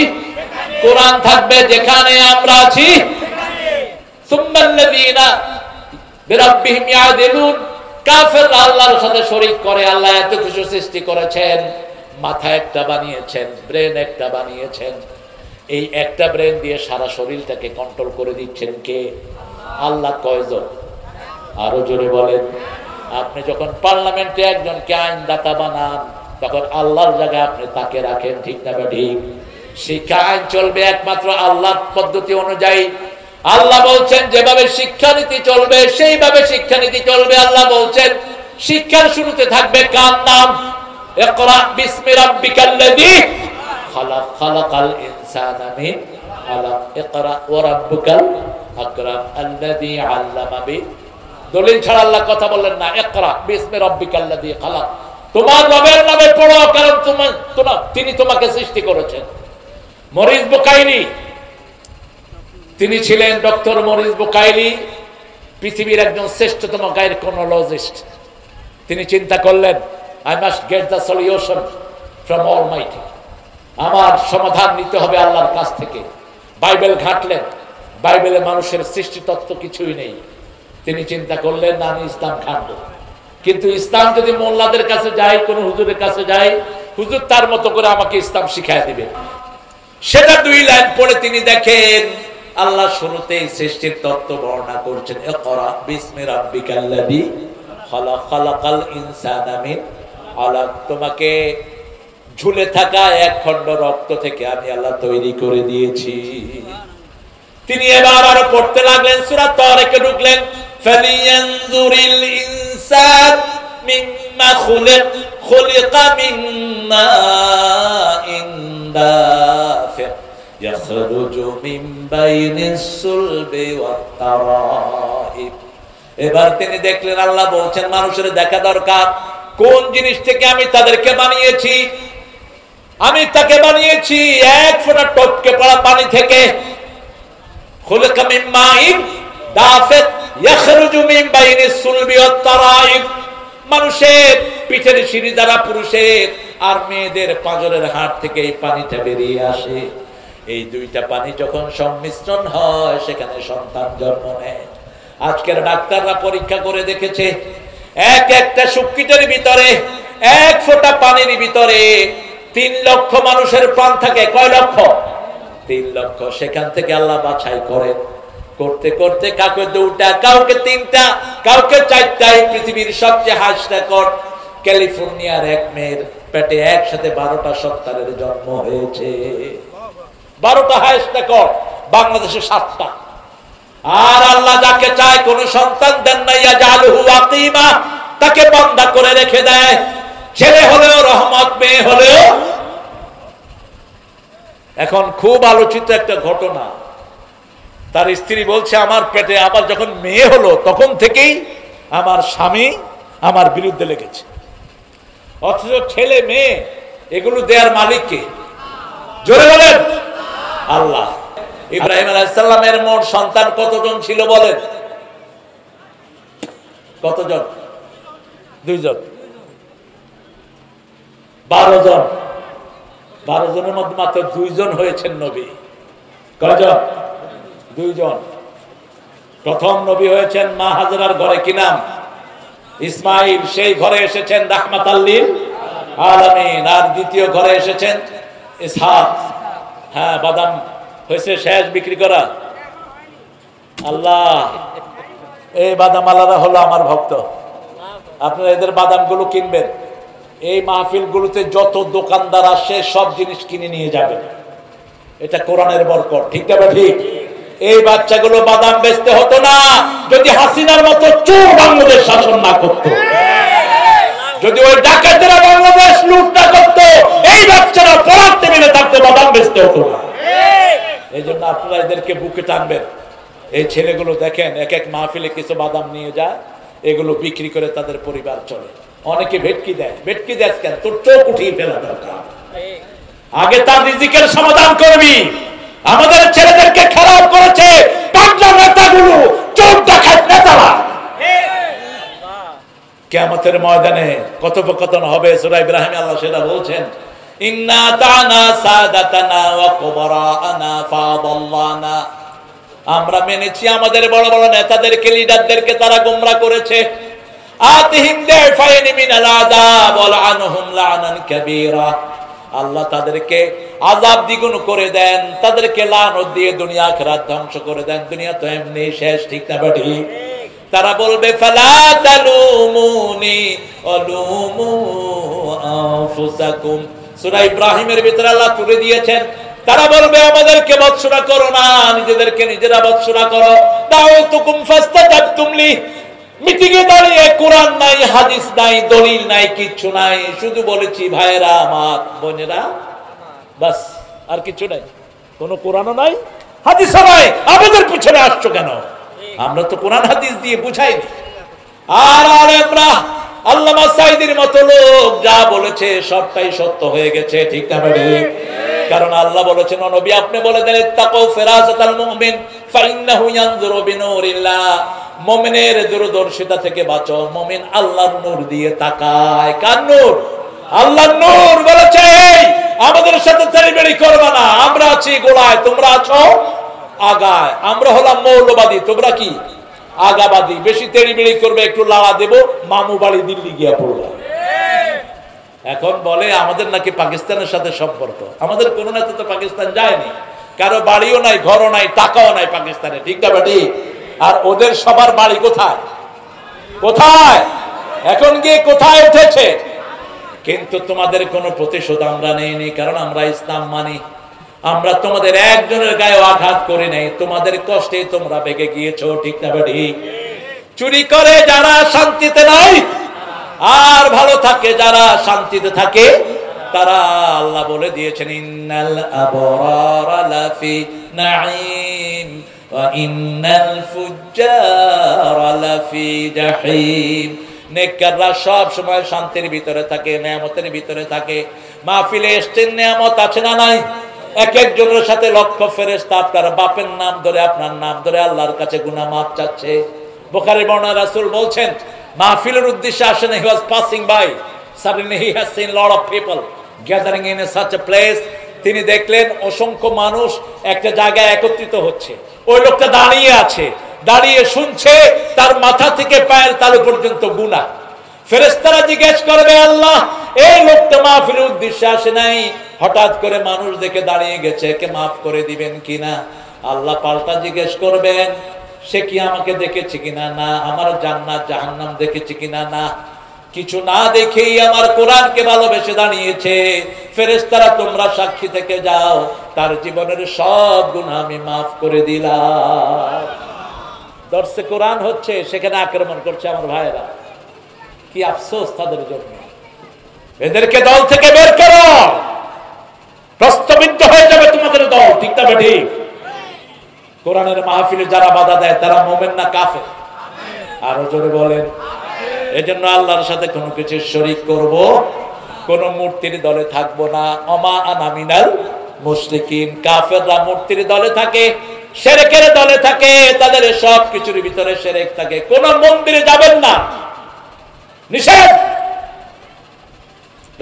কোরআন থাকবে যেখানে আমরা আছি। সুম্মাল্লাযীনা বিরাব্বিহিম ইয়াদিলুন, কাফেররা আল্লাহর সাথে শরীক করে। আল্লাহ এত কিছু সৃষ্টি করেছেন, মাথা একটা বানিয়েছেন, ব্রেন একটা বানিয়েছেন, এই একটা ব্রেন দিয়ে সারা শরীরটাকে কন্ট্রোল করে দিচ্ছেন কে? আল্লাহ। কয়জন? আরো জোরে বলেন। আপনি যখন পার্লামেন্টে একজনকে আইনদাতা বানান তখন আল্লাহর জায়গায় আপনি তাকে রাখেন, ঠিক না ঠিক? শিক্ষা আইন চলবে একমাত্র আল্লাহর পদ্ধতি অনুযায়ী। আল্লাহ বলছেন যেভাবে শিক্ষানীতি চলবে সেইভাবে শিক্ষানীতি চলবে। আল্লাহ বলছেন শিক্ষার শুরুতে থাকবে কার নাম? ইকরা বিসমি রাব্বিকাল্লাযী খালাক, খালাকাল ইনসানা মিন আলাক, ইকরা ওয়া রাব্বুকাল আকরাম আল্লাযী আল্লামা বি। দলিল ছাড়া আল্লাহ কথা বললেন না। ইকরা বিসমি রাব্বিকাল্লাযী খালাক, তোমার রবের নামে পড়ো, কারণ তিনি তোমাকে সৃষ্টি করেছেন। মরিস বুকাইলি, তিনি ছিলেন ডক্টর মরিস বুকাইলি, পৃথিবীর একজন শ্রেষ্ঠতম গাইনোকোলজিস্ট। তিনি চিন্তা করলেন I must get the solution from Almighty, আমার সমাধান নিতে হবে আল্লাহর কাছ থেকে। বাইবেল ঘাটলেন, বাইবেলে মানুষের সৃষ্টি তত্ত্ব কিছুই নেই। তিনি চিন্তা করলেন আমি ইসলাম ঘাটবো, কিন্তু ইসলাম যদি মোল্লাদের কাছে যাই, কোন হুজুরের কাছে যাই, হুজুর তার মতো করে আমাকে ইসলাম শিখায় দিবে। সেটা 2 লাইন পড়ে তিনি দেখেন আল্লাহ শুরুতেই সৃষ্টির তত্ত্ব বর্ণনা করছেন। ইকরা বিসমি রাব্বিকাল্লাযী খালাক, খালাকাল ইনসানা মিন আলাক, তোমাকে ঝুলে থাকা এক খণ্ড রক্ত থেকে আমি আল্লাহ তৈরি করে দিয়েছি। তিনি এবার আরো পড়তে লাগলেন, সূরা তারিকে ঢুকলেন। ফালিয়ানজুরিল ইনসান মিম্মা খুলিক, খুলিকা মিন মাইন দাফিক ইয়াখরুজু মিন বাইনিস সুলবি ওয়াত তারাইব। এবার তিনি দেখলেন আল্লাহ বলছেন মানুষের দেখা দরকার কোন জিনিস থেকে আমি তাদেরকে বানিয়েছি। আমি তাকে বানিয়েছি 1 ফোঁটা টপকে পড়া পানি থেকে। খুলিকা মিন মাইন দাফিক ইয়াখরুজু মিন বাইনিস সুলবি ওয়াত তারাইব, মানুষের পিঠের সিঁড়ি দ্বারা পুরুষের আর মেয়েদের পাঁজরের হাড় থেকে এই পানিটা বেরিয়ে আসে। এই 2টা পানি যখন সংমিশ্রণ হয় সেখানে সন্তান জন্ম নেয়। আজকের ডাক্তাররা পরীক্ষা করে দেখেছে একটা শুক্রিটের ভিতরে 1 ফোঁটা পানির ভিতরে 3 লক্ষ মানুষের প্রাণ থাকে। কয় লক্ষ? 3 লক্ষ। সেখান থেকে আল্লাহ বাছাই করেন, করতে করতে কাউকে 2টা, কাউকে 3টা, কাউকে 4টা। পৃথিবীর সবচেয়ে হাইস্ট রেকর্ড ক্যালিফোর্নিয়ার এক মেয়ের পেটে একসাথে 12টা সন্তানের জন্ম হয়েছে। 12টা হাইস্ট রেকর্ড, বাংলাদেশে 7টা। আর আল্লাহ যাকে চায় কোন সন্তান দেন না, ইয়াজালুহু আকিমা, তাকে বান্দা করে রেখে দেয়। ছেলে হলেও রহমত, মেয়ে হলেও। এখন খুব আলোচিত একটা ঘটনা, তার স্ত্রী বলছে আমার পেটে আবার যখন মেয়ে হলো তখন থেকেই আমার স্বামী আমার বিরুদ্ধে লেগেছে। অথচ ছেলে মেয়ে এগুলো দেয়ার মালিক কে? জোরে বলেন আল্লাহ। ইব্রাহিম আলাইহিস সালামের মোট সন্তান কতজন ছিল বলেন? কতজন? 2 জন। 12 জন। 12 জনের মধ্যে মাত্র 2 জন হয়েছেন নবী। কয়জন? 2 জন। প্রথম নবী হয়েছেন মা হাজেরার ঘরে, কি নাম? ইসমাইল। সেই ঘরে এসেছেন রাহমাতাল লিল আলামিন। আর দ্বিতীয় ঘরে এসেছেন ইসহাক। হ্যাঁ, বাদাম হয়েছে শেষ বিক্রি করা। আল্লাহ, এই বাদাম আলাদা হলো আমার ভক্ত। আপনারা এদের বাদামগুলো কিনবেন। এই মাহফিলগুলোতে যত দোকানদার আসে সব জিনিস কিনে নিয়ে যাবেন। এটা কোরআনের বরকত, ঠিক না? ঠিক। এই বাচ্চাগুলো বাদাম বেচতে হতো না যদি হাসিনার মতো চোর বাংলাদেশ শাসন না করতো, যদি ওই ডাকাতেরা বাংলাদেশ লুট না করতো, এই বাচ্চারা পড়ার টেবিলে থাকতে বাদাম বেচতে হতো না। এই জন্য আপনারা এদেরকে বুকে টানবেন। এই ছেলেগুলো দেখেন এক এক মাহফিলে কিছু বাদাম নিয়ে যায়, এগুলো বিক্রি করে তাদের পরিবার চলে। অনেকে ভেটকি দেয়। ভেটকি দেয় কেন? তোর চোখ উঠিয়ে ফেলা দরকার। আগে তার রিজিকের সমাধান করবি। আমাদের ছেলেদেরকে খারাপ করেছে পাগলা নেতাগুলো, চোখ ডাকাত নেতারা। কিয়ামতের ময়দানে কথোপকথন হবে। সূরা ইব্রাহিমে আল্লাহ সেটা বলছেন, ইন্না তানা সাদাতানা ওয়া কুবরানা ফাদাল্লানা, আমরা মেনেছি আমাদের বড় বড় নেতাদেরকে, লিডারদেরকে, তারা গোমরাহ করেছে। আতিহিম দাফাইন মিনাল আযাব ওয়া লাআনহুম লাআনান কাবীরা, আল্লাহ তাদেরকে আযাব দ্বিগুণ করে দেন, তাদেরকে লানত দিয়ে দুনিয়া আখিরাত ধ্বংস করে দেন। দুনিয়া তো এমনি শেষ, ঠিক না ঠিক? তারা বলবে ফালা তালুমুনি ওয়ালুমু আনফুসাকুম। সূরা ইব্রাহিমের ভিতরে আল্লাহ তুলে দিয়েছেন তারা বলবে আমাদেরকে ভৎসনা করো না, নিজেদেরকে নিজেরা ভৎসনা করো। দাউতুকুম ফাস্তাজাবতুম লি, মিটিং এ দাঁড়িয়ে কোরআন নাই, হাদিস নাই, দলিল নাই, কিচ্ছু নাই, শুধু বলেছি ভাইয়েরা আমার, বোনেরা, বাস, আর কিছু নাই। কোন কোরআনও নাই, হাদিসও নাই, আমাদের পিছনে আসছো কেন? আমরা তো কোরআন হাদিস দিয়ে বুঝাইনি। আর আমরা আল্লামা সাঈদীর মতো লোক যা বলেছে সবটাই সত্য হয়ে গেছে, ঠিক না ভাই? কারণ আল্লাহ বলেছেন, নবী আপনি বলে দেন ইত্তাকু ফিরাসাতাল মুমিন ফাইন্নাহু ইয়ানজুরু বিনূরিল্লাহ, মুমিনের দূরদর্শিতা থেকে বাঁচো। মুমিন আল্লাহর নূর দিয়ে তাকায়। কার নূর? আল্লাহর নূর। বলেছে আমাদের সাথে তেড়িবেড়ি করবে না, আমরা আছি গোড়ায়, তোমরা আছো আগায়। আমরা হলাম মৌলবাদী, তোমরা কি আগাবাদী। বেশি তেড়িবেড়ি করবে, একটু লাড়া দেব, মামু বাড়ি দিল্লি গিয়া পড়লাম। এখন বলে আমাদের নাকি পাকিস্তানের সাথে সম্পর্ক। আমাদের কোন নেতা তো পাকিস্তান যায়নি, কারো বাড়িও নাই, ঘরও নাই, টাকাও নাই পাকিস্তানে, ঠিক না বেটি? আর ওদের সবার বাড়ি কোথায়? কোথায়? এখন গিয়ে কোথায় উঠেছে? কিন্তু তোমাদের কোনো প্রতিশোধ আমরা নেইনি, কারণ আমরা ইসলাম মানি। আমরা তোমাদের একজনের গায়ে আঘাত করে নেই, তোমাদের কষ্টে তোমরা বেগে গিয়েছো, ঠিক না বেটি? চুরি করে যারা শান্তিতে নাই, আর ভালো থাকে যারা শান্তিতে থাকে, তারা আল্লাহ বলে দিয়েছেন ইন্নাল আবরারা লাফি নাঈম ওয়া ইন্নাল ফুজ্জারা লাফি জাহিম। নেককাররা সব সময় শান্তির ভিতরে থাকে, নিয়ামতের ভিতরে থাকে। মাহফিলে এসছেন, নিয়ামত আছে না নাই? এক একজনের সাথে লক্ষ ফেরেশতা আপনার বাপের নাম ধরে, আপনার নাম ধরে আল্লাহর কাছে গুনাহ মাফ চাচ্ছে। বুখারীর বর্ণনা, রাসূল বলছেন মাহফিলের উদ্দেশ্যে আসেন, he was passing by, suddenly he has seen lot of people gathering in such a place. তিনি দেখলেন অসংখ্য মানুষ একটা জায়গায় একত্রিত হচ্ছে। ওই লোকটা দাঁড়িয়ে আছে, দাঁড়িয়ে শুনছে, তার মাথা থেকে পায়ের তালু পর্যন্ত গুনাহ। ফেরেশতারা জিজ্ঞেস করবে আল্লাহ, এই লোকটা মাহফিলের উদ্দেশ্যে আসে নাই, হঠাৎ করে মানুষ দেখে দাঁড়িয়ে গেছে, একে মাফ করে দিবেন কিনা? আল্লাহ পাল্টা জিজ্ঞেস করবেন, সে কি আমাকে দেখেছে কিনা? না। আমার জান্নাত জাহান্নাম দেখেছে কিনা? না। কিছু না দেখেই আমার কোরআনকে ভালোবেসে দাঁড়িয়েছে। ফেরেশতারা তোমরা সাক্ষী থেকে যাও, তার জীবনের সব গুনাহ আমি মাফ করে দিলাম। দর্শে কোরআন হচ্ছে, সেখানে আক্রমণ করছে আমার ভাইয়েরা। কি আফসোস তাদের জন্য। এদেরকে দল থেকে বের করো, প্রস্তাবিত হয়ে যাবে তোমাদের দল, ঠিক না ঠিক? কোরআনের মাহফিলে যারা বাধা দেয় তারা মুমিন না কাফের? আরো জোরে বলেন। এজন্য আল্লাহর সাথে কোনো কিছু শরীক করব, কোন মূর্তির দলে থাকবো না। ওমা আনা মিনাল মুশরিকিন। কাফেররা মূর্তির দলে থাকে, শিরকের দলে থাকে, তাদের সব কিছুর ভিতরে শিরক থাকে। কোন মন্দিরে যাবেন না, নিষেধ।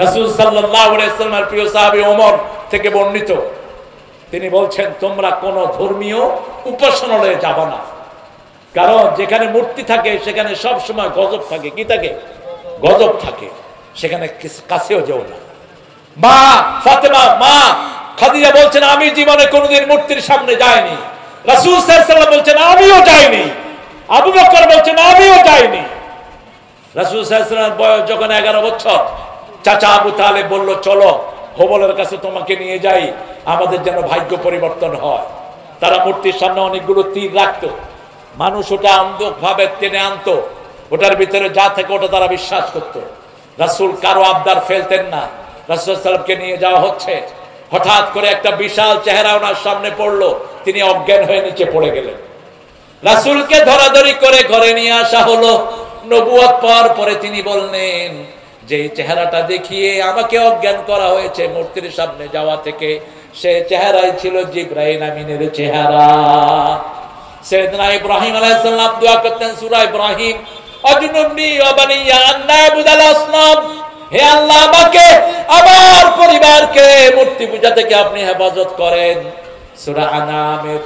রাসূল সাল্লাল্লাহু আলাইহি ওয়াসাল্লামের প্রিয় সাহাবী ওমর থেকে বর্ণিত, তিনি বলছেন তোমরা কোন ধর্মীয় উপাসনালয়ে যাবে না, কারণ যেখানে মূর্তি থাকে সেখানে সব সময় গজব থাকে। কি থাকে? গজব থাকে। সেখানে কাছেও যেও না। মা ফাতেমা, মা খাদিজা বলছেন আমি জীবনে কোনোদিন মূর্তির সামনে যাইনি। রাসূল সাল্লাল্লাহু আলাইহি ওয়াসাল্লাম বলছেন আমিও যাইনি। আবু বকর বলছেন আমিও যাইনি। রাসূল সাল্লাল্লাহু আলাইহি ওয়াসাল্লামের বয়স যখন 11 বছর, চাচা আবু তালেব বলল চলো হোবলের কাছে তোমাকে নিয়ে যাই, আমাদের যেন ভাগ্য পরিবর্তন হয়। তারা মূর্তির সামনে অনেকগুলো তীর রাখতো, মানুষ ওটা অন্ধভাবে টেনে আনতো, ওটার ভিতরে যা থাকে ওটা তারা বিশ্বাস করতো। রাসূল কারো আবদার ফেলতেন না। রাসূল সাল্লাল্লাহু আলাইহি ওয়াসাল্লামকে নিয়ে যাওয়া হচ্ছে, হঠাৎ করে একটা বিশাল চেহারা ওনার সামনে পড়লো, তিনি অজ্ঞান হয়ে নিচে পড়ে গেলেন। রাসূলকে ধরাধরি করে ঘরে নিয়ে আসা হলো। নবুয়ত পাওয়ার পরে তিনি বললেন যে চেহারাটা দেখিয়ে আমাকে অজ্ঞান করা হয়েছে মূর্তির সামনে যাওয়া থেকে, সে চেহারাই ছিল জিবরাইল আমিনের চেহারা। সাইয়েদনা ইব্রাহিম আলাইহিস সালাম দোয়া করতেন সূরা ইব্রাহিম, আজনুবনি ওয়া বানিয়া আন না'বুদাল আসনাম, হে আল্লাহ আমাকে আমার পরিবারকে মূর্তি পূজা থেকে আপনি হেফাজত করেন। সূরা আনামের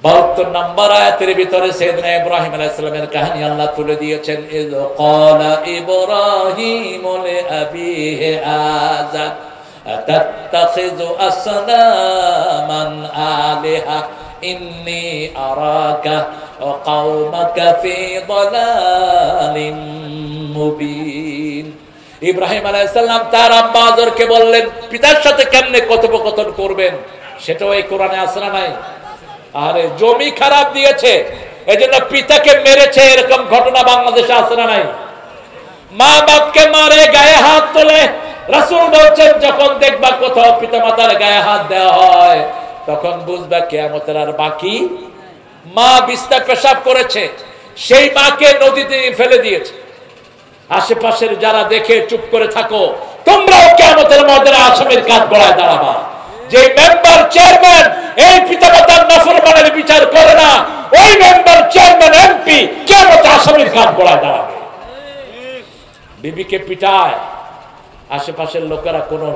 72 নম্বর আয়াতের ভিতরে সাইয়েদনা ইব্রাহিম আলাইহিস সালামের কাহিনী আল্লাহ তুলে দিয়েছেন। ইয ক্বালা ইব্রাহিম লিআবিহি আযার আতাত্তাখিযু আসনামান আলিহা ইন্নী আরাকা ওয়া কওমাকা ফি দালালিন মুবিন। ইব্রাহিম আলাইহিস সালাম তার আব্বা আজরকে বললেন পিতার সাথে কেমনে কথোপকথন করবেন, সেটাও এই কোরআনে আছে না নাই? আরে জমি খারাপ দিয়েছে এজন্য পিতাকে মেরেছে, এরকম ঘটনা বাংলাদেশে আছে না নাই? মা বাপকে মারে গায়ে হাত তোলে। রাসূল বলছেন যখন দেখবা কোথাও পিতামাতার গায়ে হাত দেওয়া হয় তখন বুঝবা কিয়ামতের আর বাকি। মা বিছনা পেশাব করেছে, সেই মাকে নদীতে ফেলে দিয়েছে। আশেপাশের যারা দেখে চুপ করে থাকো, তোমরাও কিয়ামতের ময়দানে আসামির কাঠ গড়ায় দাঁড়াবা। যে মেম্বার চেয়ারম্যান এই পিতামাতার নাফরমানের বিচার করে না, ওই মেম্বার চেয়ারম্যান এমপি কিয়ামতে আসামির কাঠ গড়ায় দাঁড়াবে। বিবিকে পিটায়, আশেপাশের লোকেরা কোনো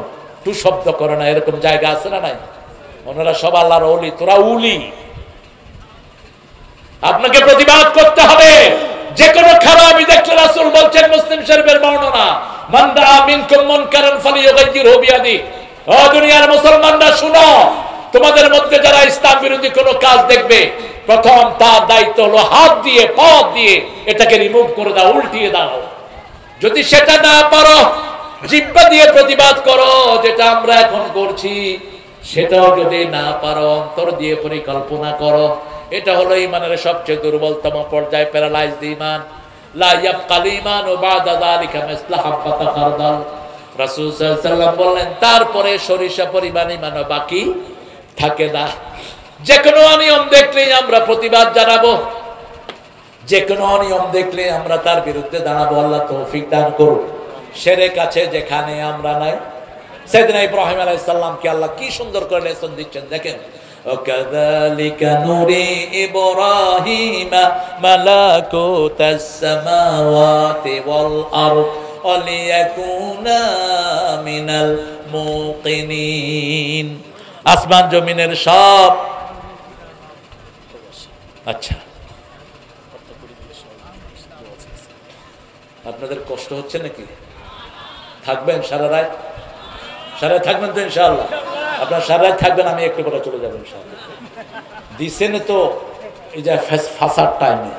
টু শব্দ করে না, এরকম জায়গা আছে না নাই? ওনারা সব আল্লাহর ওলি, তোরা উলি। আপনাকে প্রতিবাদ করতে হবে। যে কোনো খারাপই দেখলে রাসূল বলছেন, মুসলিম শরীফের বর্ণনা, মান রাআ মিনকুম মুনকারান ফালিয়ুগাইয়িরহু বিয়াদিহি। ও দুনিয়ার মুসলমানরা শুনো, তোমাদের মধ্যে যারা ইসলাম বিরোধী কোনো কাজ দেখবে, প্রথম তার দায়িত্ব হলো হাত দিয়ে পথ দিয়ে এটাকে রিমুভ করে দাও, উল্টিয়ে দাও। যদি সেটা না পারো, জিহ্বা দিয়ে প্রতিবাদ করো, যেটা আমরা এখন করছি। সেটাও যদি না পারো, অন্তর দিয়ে পরিকল্পনা করো। এটা হলো ইমানের সবচেয়ে দুর্বলতম পর্যায়, প্যারালাইজড ঈমান। লা ইয়াবকাল ঈমানু বাদা যালিকা মিসলা হাব্বাতা খারদাল। রাসূল সাল্লাল্লাহু আলাইহি ওয়াসাল্লাম বললেন, তারপরে সরিষা পরিমাণ ঈমানও বাকি থাকে না। যে কোনো অনিয়ম দেখলেই আমরা প্রতিবাদ জানাবো, যে কোনো অনিয়ম দেখলে আমরা তার বিরুদ্ধে দাঁড়াবো। আল্লাহ তৌফিক দান করুন। শিরক আছে যেখানে আমরা নাই। সাইয়েদনা ইব্রাহিম আলাইহিস সালামকে আল্লাহ কি সুন্দর করে লেসন দিচ্ছেন দেখেন। وكذلك نري إبراهيم ملكوت السماوات والأرض وليكون من الموقنين। আসমান জমিনের সব। আচ্ছা, আপনাদের কষ্ট হচ্ছে নাকি? থাকবেন সারা রাত? সারা থাকবেন তো ইনশাআল্লাহ? আপনারা সারা রাত থাকবেন, আমি একটু করে চলে যাবো ইনশাআল্লাহ। দিছেন তো এই যে ফাঁসার টাইমে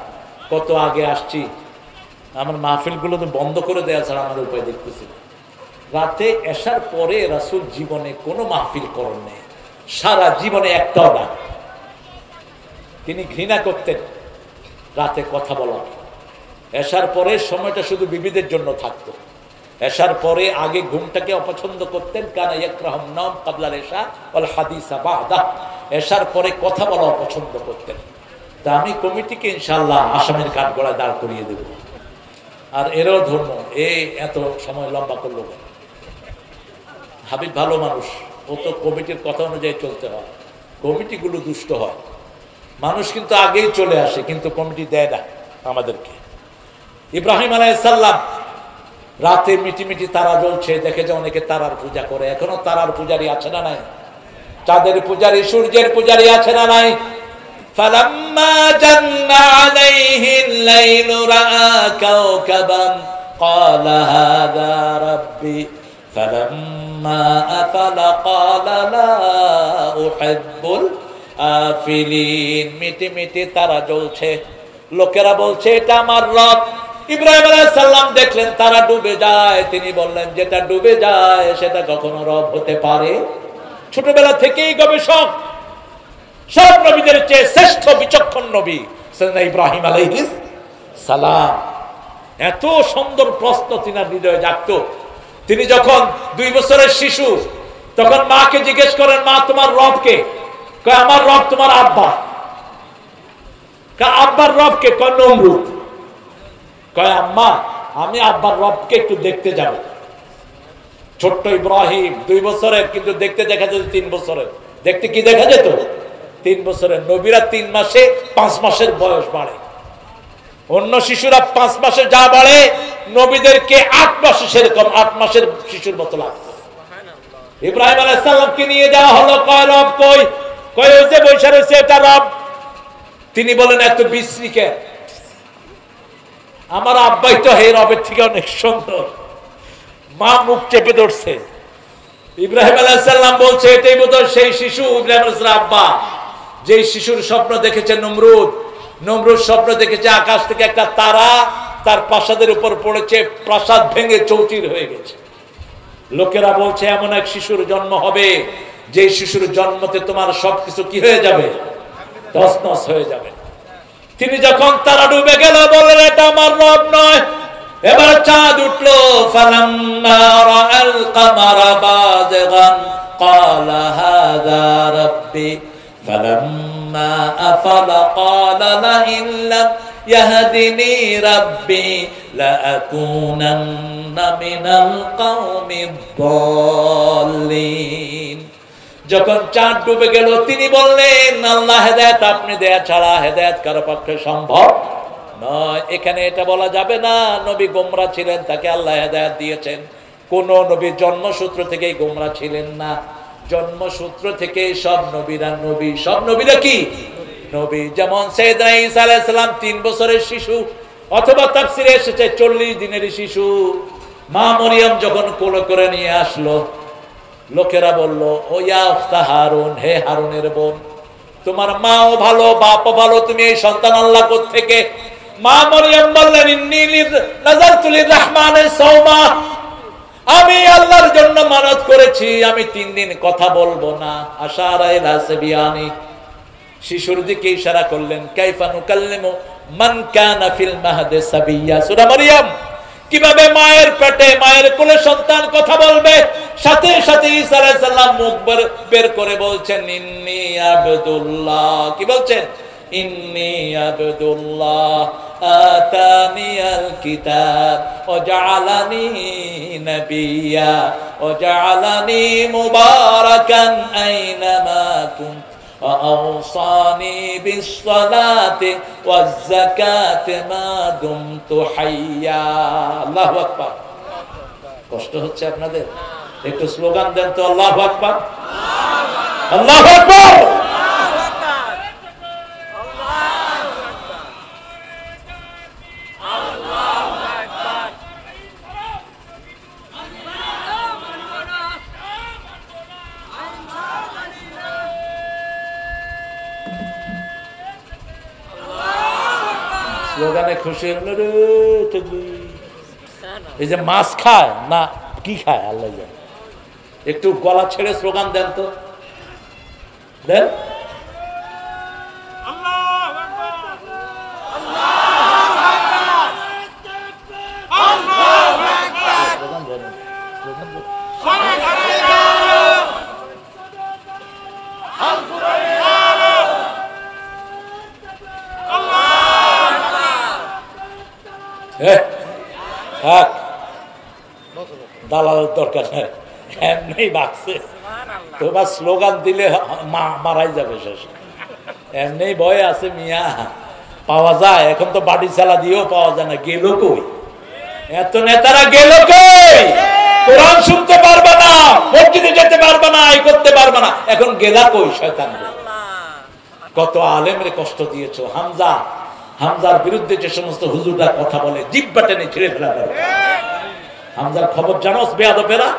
কত আগে আসছি, আমার মাহফিলগুলো তো বন্ধ করে দেওয়া ছাড়া আমাদের উপায় দেখতেছি। রাতে এসার পরে রাসূল জীবনে কোনো মাহফিল করেন নেই, সারা জীবনে একটাও না। তিনি ঘৃণা করতেন রাতে কথা বলা। এসার পরে সময়টা শুধু বিবিদের জন্য থাকতো। এসার পরে আগে ঘুমটাকে অপছন্দ করতেন, কানা ইয়াকরাহুন নাম ক্বাবলাল ইশা ওয়াল হাদিসা বাদা। এসার পরে কথা বলা অপছন্দ করতেন। তা আমি কমিটিকে ইনশাআল্লাহ আসামের কাঠগড়ায় দাঁড় করিয়ে দেব। আর এরও ধর্ম এত সময় লম্বা করলো কেন? হাবিব ভালো মানুষ, ও তো কমিটির কথা অনুযায়ী চলতে হয়। কমিটিগুলো দুষ্ট হয়, মানুষ কিন্তু আগেই চলে আসে, কিন্তু কমিটি দেয় না আমাদেরকে। ইব্রাহিম আলাইহিস সালাম রাতে মিটিমিটি তারা জ্বলছে, দেখে যে অনেকে তারার পূজা করে। এখনো তারার পূজারি আছে না নাই? চাঁদের পূজারি, সূর্যের পূজারি আছে না নাই? ফালাম্মা জান্না আলাইহিল লাইলু রাআ কাওকাবান ক্বালা হাযা রাব্বি ফালাম্মা আফালা ক্বালা লা উহিব্বুল আফিলিন। মিটিমিটি তারা জ্বলছে, লোকেরা বলছে এটা আমার রব। ইব্রাহিম আলাইহিস সালাম দেখলেন তারা ডুবে যায়, তিনি বললেন যেটা ডুবে যায় সেটা কখনো রব হতে পারে? ছোটবেলা থেকেই গবেষক, সব নবীদের চেয়ে শ্রেষ্ঠ বিচক্ষণ নবী সাইয়েদনা ইব্রাহিম আলাইহিস সালাম। এত সুন্দর প্রশ্ন তিনার হৃদয়ে জাগতো। তিনি যখন 2 বছরের শিশু, তখন মাকে জিজ্ঞেস করেন, মা তোমার রব কে? কয় আমার রব তোমার আব্বা। কয় আব্বার রব কে? কয় নমরুদ। কয় আম্মা আমি আব্বার রবকে একটু দেখতে যাব। ছোট্ট ইব্রাহিম 2 বছরের, কিন্তু দেখতে দেখা যেত 3 বছরের। দেখতে কি দেখা যেত? 3 বছরের। নবীরা 3 মাসে 5 মাসের বয়স বাড়ে। অন্য শিশুরা 5 মাসে যা বাড়ে, নবীদেরকে 8 মাসে সেরকম 8 মাসের শিশুর মতো লাগতো। ইব্রাহিম আলাইহিস সালামকে নিয়ে যাওয়া হলো। কয় রব কই? কয় ওই যে বৈশা রয়েছে এটা রব। তিনি বলেন এত বিশ্রী কেন? আমার আব্বাই তো হে রবের থেকে অনেক সুন্দর। মা মুখ চেপে ধরছে। ইব্রাহিম আলাইহিস সালাম বলছে এটাই বোধহয় সেই শিশু ইব্রাহিম আলাইহিস সালাম আব্বা, যে শিশুর স্বপ্ন দেখেছে নমরুদ। নমরুদ স্বপ্ন দেখেছে আকাশ থেকে একটা তারা তার প্রাসাদের উপর পড়েছে, প্রাসাদ ভেঙে চৌচির হয়ে গেছে। লোকেরা বলছে এমন এক শিশুর জন্ম হবে যে শিশুর জন্মতে তোমার সবকিছু কি হয়ে যাবে, তছনছ হয়ে যাবে। তিনি যখন তারা ডুবে গেল বললেন এটা আমার রব নয়। এবার চাঁদ উঠলো, ফালাম্মা রাআল কামারা বাযিগান ক্বালা হাযা রাব্বি ফালাম্মা আফালা ক্বালা লা ইন লাম ইয়াহদিনি রাব্বি লাআকুনান্না মিনাল কওমিদ দাল্লিন। যখন চাঁদ ডুবে গেল তিনি বললেন আল্লাহ হেদায়েত আপনি দেয়া ছাড়া হেদায়েত কারো পক্ষে সম্ভব নয়। এখানে এটা বলা যাবে না নবী গোমরা ছিলেন, তাকে আল্লাহ হেদায়েত দিয়েছেন। কোন নবী জন্মসূত্র থেকেই গোমরা ছিলেন না, জন্মসূত্র থেকে সব নবীরা নবী। সব নবীরা কি নবী। যেমন সাইয়েদনা ঈসা আলাইহিস সালাম 3 বছরের শিশু, অথবা তাফসিরে এসেছে 40 দিনের শিশু। মা মরিয়ম যখন কোলে করে নিয়ে আসলো, লোকেরা বলল ও ইয়া উখতা হারুন, হে হারুনের বোন, তোমার মাও ভালো বাপও ভালো, তুমি এই সন্তান আল্লাহ কোথা থেকে? মা মরিয়ম বললেন ইন্নী নাযারতু লিররহমানি সাওমা, আমি আল্লাহর জন্য মানত করেছি আমি 3 দিন কথা বলবো না। আশারা ইলা সাবিয়ানি, শিশুর দিকে ইশারা করলেন। কাইফা নুকাল্লিমু মান কানা ফিল মাহদি সাবিয়্যা, সূরা মারইয়াম। কিভাবে মায়ের পেটে মায়ের কোলে সন্তান কথা বলবে? সাথে সাথে ঈসা আলাইহিস সালাম মুখ বের করে বলছেন ইন্নী আবদুল্লাহ। কি বলছেন? ইন্নী আবদুল্লাহ আতানিয়াল কিতাব ওয়া জাআলানি নাবিয়্যা ওয়া জাআলানি মুবারাকান আইনামা কুনতু ওয়া আওসানি বিস-সালাতি ওয়াজ-যাকাতি মা দুমতু হাইয়্যা। আল্লাহু আকবার। কষ্ট হচ্ছে আপনাদের? একটু স্লোগান দেন তো, আল্লাহু আকবার, আল্লাহু আকবার। স্লোগানে খুশি হলো রে। এই যে মাছ খায় না কি খায় আল্লাহ জানে, একটু গলা ছেড়ে স্লোগান দেন তো, দেন। দালালের দরকার নেই, এমনি বাঁচছে। তোমার স্লোগান দিলে মারাই যাবে শেষ, এমনি ভয় আছে মিয়া। পাওয়া যায় এখন তো বাড়ি চালা দিয়েও পাওয়া যায় না। গেল কই এত নেতারা? গেল কই? কোরআন শুনতে পারবে না, মসজিদে যেতে পারবে না, এই করতে পারবে না, এখন গেলা কই? শয়তান কত আলেমরে কষ্ট দিয়েছো। হামজার বিরুদ্ধে যে সমস্ত হুজুররা কথা বলে জিহ্বা টেনে ছিঁড়ে ফেলা যাবে। হামজার খবর জানোস বেয়াদবেরা?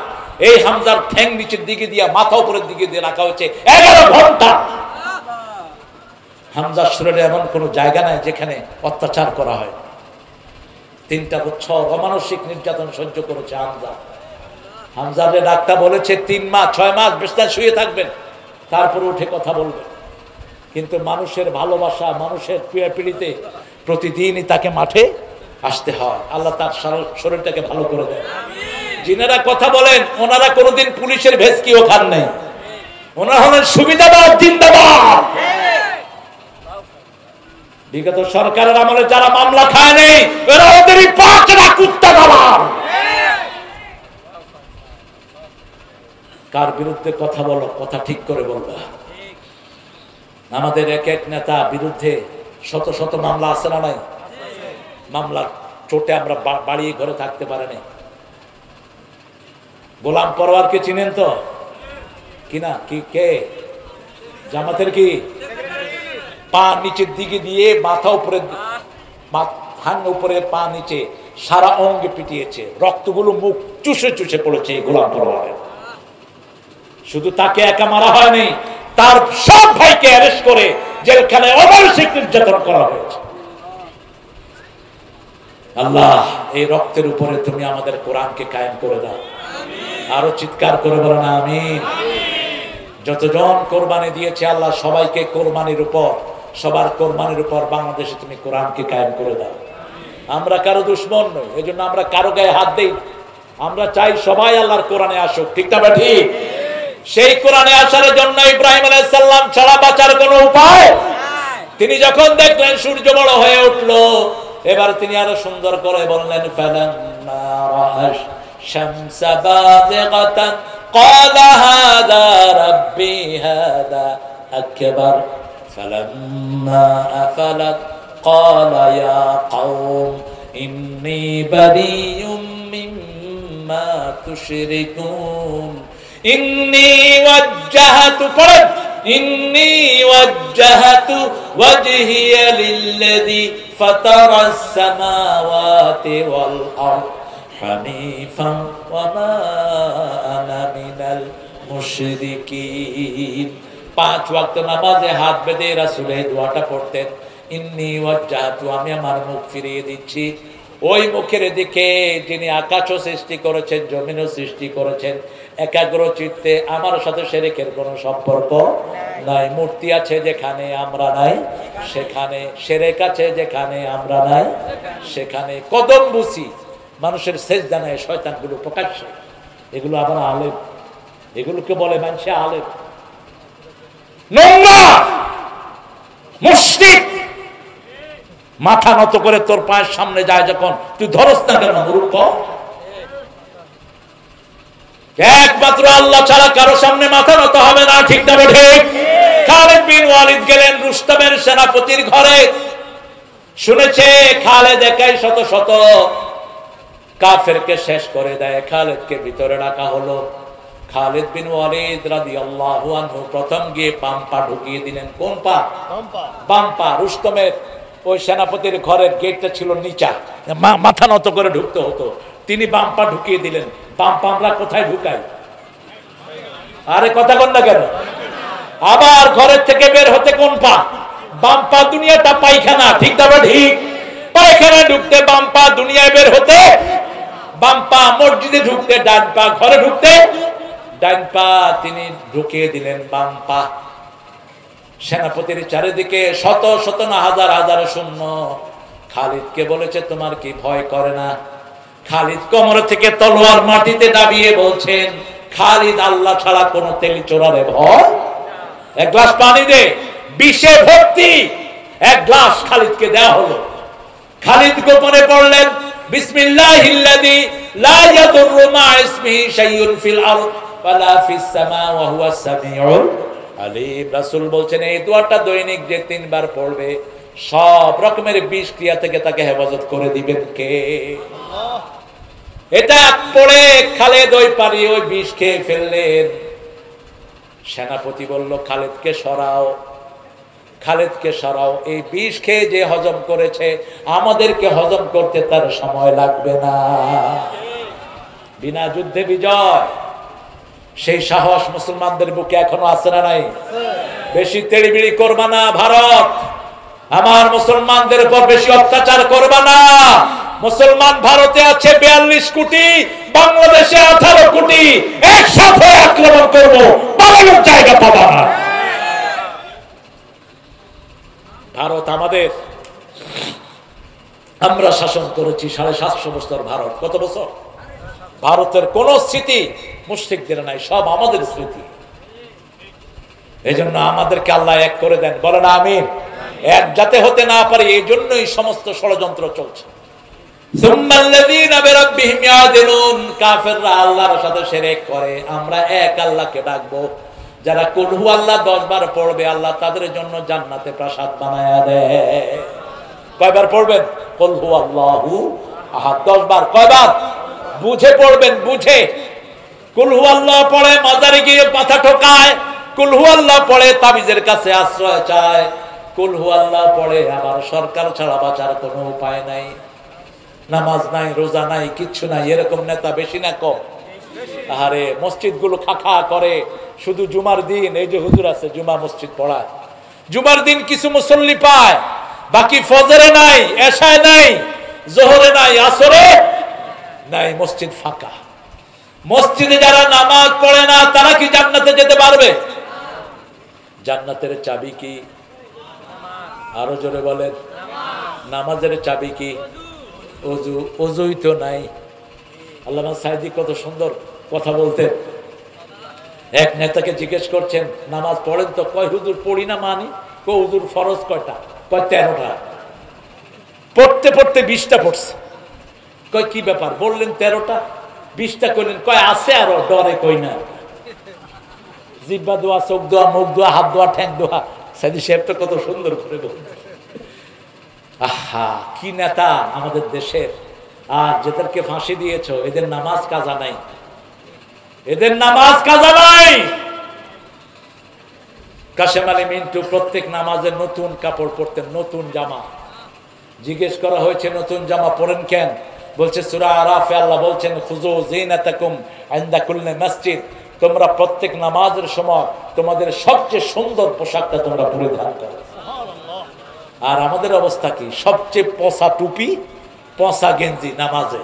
এই হামজার ঠ্যাং নিচের দিকে দিয়ে মাথা উপরের দিকে দিয়ে রাখা হয়েছে 11 ঘন্টা। হামজার শরীরে এমন কোন জায়গা নাই যেখানে অত্যাচার করা হয়। 3টা বছর অমানসিক নির্যাতন সহ্য করেছে হামজারে ডাক্তার বলেছে 3 মাস 6 মাস বিছানায় শুয়ে থাকবেন, তারপরে উঠে কথা বলবেন। কিন্তু মানুষের ভালোবাসা, মানুষের পিড়িতে প্রতিদিনই তাকে মাঠে আসতে হয়। আল্লাহ তার শরীরটাকে ভালো করে দেয়। যিনারা কথা বলেন ওনারা কোনোদিন পুলিশের ভেসকিও খান নাই, ওনারা হলেন সুবিধাবাদ জিন্দাবাদ। বিগত সরকারের আমলে যারা মামলা খায় নেই এরা ওদেরই পাঁচরা কুত্তা দালাল। কার বিরুদ্ধে কথা বলো, কথা ঠিক করে বলবা। আমাদের এক এক নেতা বিরুদ্ধে শত শত মামলা আছে না নাই? মামলার চোটে আমরা বাড়িয়ে ঘরে থাকতে পারিনি। গোলাম পরওয়ারকে চিনেন তো কিনা? কি কে? জামাতের কি? পা নিচের দিকে দিয়ে মাথা উপরে, মাথার উপরে পা নিচে সারা অঙ্গে পিটিয়েছে, রক্তগুলো মুখ চুষে চুষে পড়েছে গোলাম পরওয়ারের। শুধু তাকে একা মারা হয়নি, তার সব ভাইকে অ্যারেস্ট করে জেলখানায় অমানসিক নির্যাতন করা হয়েছে। আল্লাহ এই রক্তের উপরে তুমি আমাদের কোরআনকে কায়েম করে দাও। আরো চিৎকার করে বলো না আমিন। যতজন কোরবানি দিয়েছে আল্লাহ সবাইকে কোরবানির উপর, সবার কোরবানির উপর বাংলাদেশে তুমি কোরআনকে কায়েম করে দাও। আমরা কারো দুশ্মন নই, এই জন্য আমরা কারো গায়ে হাত দেই। আমরা চাই সবাই আল্লাহর কোরআনে আসুক, ঠিক না ঠিক? সেই কোরআনে আসার জন্য ইব্রাহিম আলাইহিস সালাম ছাড়া বাঁচার কোনো উপায়। তিনি যখন দেখলেন সূর্য বড় হয়ে উঠলো, এবার তিনি আরো সুন্দর করে বললেন ফালাম্মা রাআশ শামসা বাযিগাতান ক্বালা হাযা রাব্বি হাযা আকবার ফালাম্মা আফালাত ক্বালা ইয়া কওম ইন্নী বারিয়ুম মিম্মা তুশরিকুন ইন্নী ওয়াজ্জাহতু ইন্নী ওয়াজ্জাহতু ওয়াজহিয়া লিল্লাযী ফাতারাস সামাওয়াতি ওয়াল আরদ হানিফান ওয়া মা আনা মিনাল মুশরিকিন। 5 ওয়াক্ত নামাজে হাত বেঁধে রাসূল এই দোয়াটা পড়তেন, ইন্নী ওয়াজ্জাহতু, আমি আমার মুখ ফিরিয়ে দিচ্ছি ওই মুখের দিকে যিনি আকাশও সৃষ্টি করেছেন, জমিনও সৃষ্টি করেছেন, একাগ্র চিত্তে। আমার সাথে শিরকের কোনো সম্পর্ক নাই। মূর্তি আছে যেখানে আমরা নাই সেখানে, শিরক আছে যেখানে আমরা নাই সেখানে। কদম বুঝি মানুষের সেজদা নেয় শয়তানগুলো প্রকাশ্যে, এগুলো আবার আলেম, এগুলোকে বলে মানুষে আলেম। নোংরা মুশরিক মাথা নত করে তোর পায়ের সামনে যায় যখন, তুই ধরস না কেন মূর্খ? একমাত্র আল্লাহ ছাড়া কারো সামনে মাথা নত হবে না, ঠিক না ঠিক? খালিদ বিন ওয়ালিদ গেলেন রুস্তমের সেনাপতির ঘরে, শুনেছে খালিদ একাই শত শত কাফেরকে শেষ করে দেয়। খালিদকে ভিতরে রাখা হলো। খালিদ বিন ওয়ালিদ রাদিয়াল্লাহু আনহু প্রথম গিয়ে বাম পা ঢুকিয়ে দিলেন। কোন পা? বাম পা। রুস্তমের ওই সেনাপতির ঘরের গেটটা ছিল নিচা, মাথা নত করে ঢুকতে হতো, তিনি বাম পা ঢুকিয়ে দিলেন। বাম পা আমরা কোথায় ঢুকাই? আরে কথা বল না কেন? আবার ঘরের থেকে বের হতে কোন পা? বাম পা। দুনিয়াটা পায়খানা, ঠিক না ঠিক? পায়খানা ঢুকতে বাম পা, দুনিয়ায় বের হতে বাম পা, মসজিদে ঢুকতে ডান পা, ঘরে ঢুকতে ডান পা। তিনি ঢুকিয়ে দিলেন বাম পা। সেনাপতির চারিদিকে শত শত না হাজার হাজার সৈন্য। খালিদকে বলেছে তোমার কি ভয় করে না? খালিদ কোমর থেকে তলোয়ার মাটিতে দাবিয়ে বলছেন, খালিদ আল্লাহ ছাড়া কোন তেল চোরারে ভয়? এক গ্লাস পানি দে, বিষে ভর্তি এক গ্লাস খালিদকে দেওয়া হলো। খালিদ গোপনে পড়লেন বিসমিল্লাহিল্লাযী লা ইয়াদুররু মা ইসমিহি শাইউন ফিল আরদ ওয়ালা ফিস সামা ওয়া হুয়াস সামিউল আলিম। রাসূল বলছেন এই দোয়াটা দৈনিক যে 3 বার পড়বে সব রকমের বিষ ক্রিয়া থেকে তাকে হেফাজত করে দিবেন কে? আল্লাহ। এটা পড়ে খালিদ ওই পারি ওই বিষ খেয়ে ফেললেন। সেনাপতি বলল খালিদকে সরাও, খালিদকে সরাও। এই বিষ খেয়ে যে হজম করেছে আমাদেরকে হজম করতে তার সময় লাগবে না। বিনা যুদ্ধে বিজয়, সেই সাহস মুসলমানদের বুকে এখনো আছে না নাই? বেশি তেড়িবিড়ি করবা না ভারত, আমার মুসলমানদের উপর বেশি অত্যাচার করবা না। মুসলমান ভারতে আছে 42 কোটি, বাংলাদেশে 18 কোটি, একসাথে আক্রমণ করবো, পালানোর জায়গা পাবা না। ভারত আমাদের, আমরা শাসন করেছি 750 বছর। ভারত কত বছর? ভারতের কোন স্মৃতি মুশরিকদের নাই, সব আমাদের স্মৃতি। এই জন্য আমাদেরকে আল্লাহ এক করে দেন, বলেন আমিন। এক যাতে হতে না পারে এই জন্যই সমস্ত ষড়যন্ত্র চলছে। কাফেররা আল্লাহর সাথে শিরক করে, আমরা এক আল্লাহকে ডাকবো। যারা কুল হু আল্লাহ 10 বার পড়বে আল্লাহ তাদের জন্য জান্নাতে প্রাসাদ বানায়া দেয়। কয়বার পড়বেন? কুল হু আল্লাহু আহাদ 10 বার। কয়বার? বুঝে পড়বেন, বুঝে। কুল হু আল্লাহ পড়ে মাজারে গিয়ে মাথা ঠোকায়, কুল হু আল্লাহ পড়ে তাবিজের কাছে আশ্রয় চায়, কুল হু আল্লাহ পড়ে আবার সরকার ছাড়া বাঁচার কোনো উপায় নাই, নামাজ নাই, রোজা নাই, কিচ্ছু নাই। এরকম নেতা বেশি না কম? আরে মসজিদ গুলো খাখা করে, শুধু জুমার দিন এই যে হুজুর আছে জুমা মসজিদ পড়ায়, জুমার দিন কিছু মুসল্লি পায়, বাকি ফজরে নাই, এশায় নাই, জোহরে নাই, আসরে নাই, মসজিদ ফাঁকা। মসজিদে যারা নামাজ পড়ে না তারা কি জান্নাতে যেতে পারবে? জান্নাতের চাবি কি? আরো জোরে বলেন। নামাজের চাবি কি? ওযু। ওযুই তো নাই। আল্লামা সাইদি কত সুন্দর কথা বলতেন। এক নেতাকে জিজ্ঞেস করছেন, নামাজ পড়েন তো? কয় হুজুর পড়ি না মানি। কয় হুজুর ফরজ কয়টা? কয় 13টা। পড়তে পড়তে 20টা পড়ছে। কয় কি ব্যাপার? বললেন 13টা, 20টা কইলেন। কয় আছে আরো, ডরে কই না। জিহ্বা দোয়া, চোখ দোয়া, মুখ দোয়া, হাত দোয়া, ঠ্যাং দোয়া। সাইদি সাহেব তো কত সুন্দর করে বলতেন। আহা, কি নেতা আমাদের দেশের। আর যাদেরকে ফাঁসি দিয়েছ এদের নামাজ কাজা নাই, এদের নামাজ কাজা নাই। কাশেম আলী মিন্টু প্রত্যেক নামাজে নতুন কাপড় পরতেন, নতুন জামা। জিজ্ঞেস করা হয়েছে নতুন জামা পরেন কেন? বলছে সূরা আরাফে আল্লাহ বলছেন, খুযু যিনাতাকুম ইনদা কুল্লি মসজিদ, তোমরা প্রত্যেক নামাজের সময় তোমাদের সবচেয়ে সুন্দর পোশাকটা তোমরা পরিধান করো। আর আমাদের অবস্থা কি? সবচেয়ে পচা টুপি, পচা গেঞ্জি নামাজে।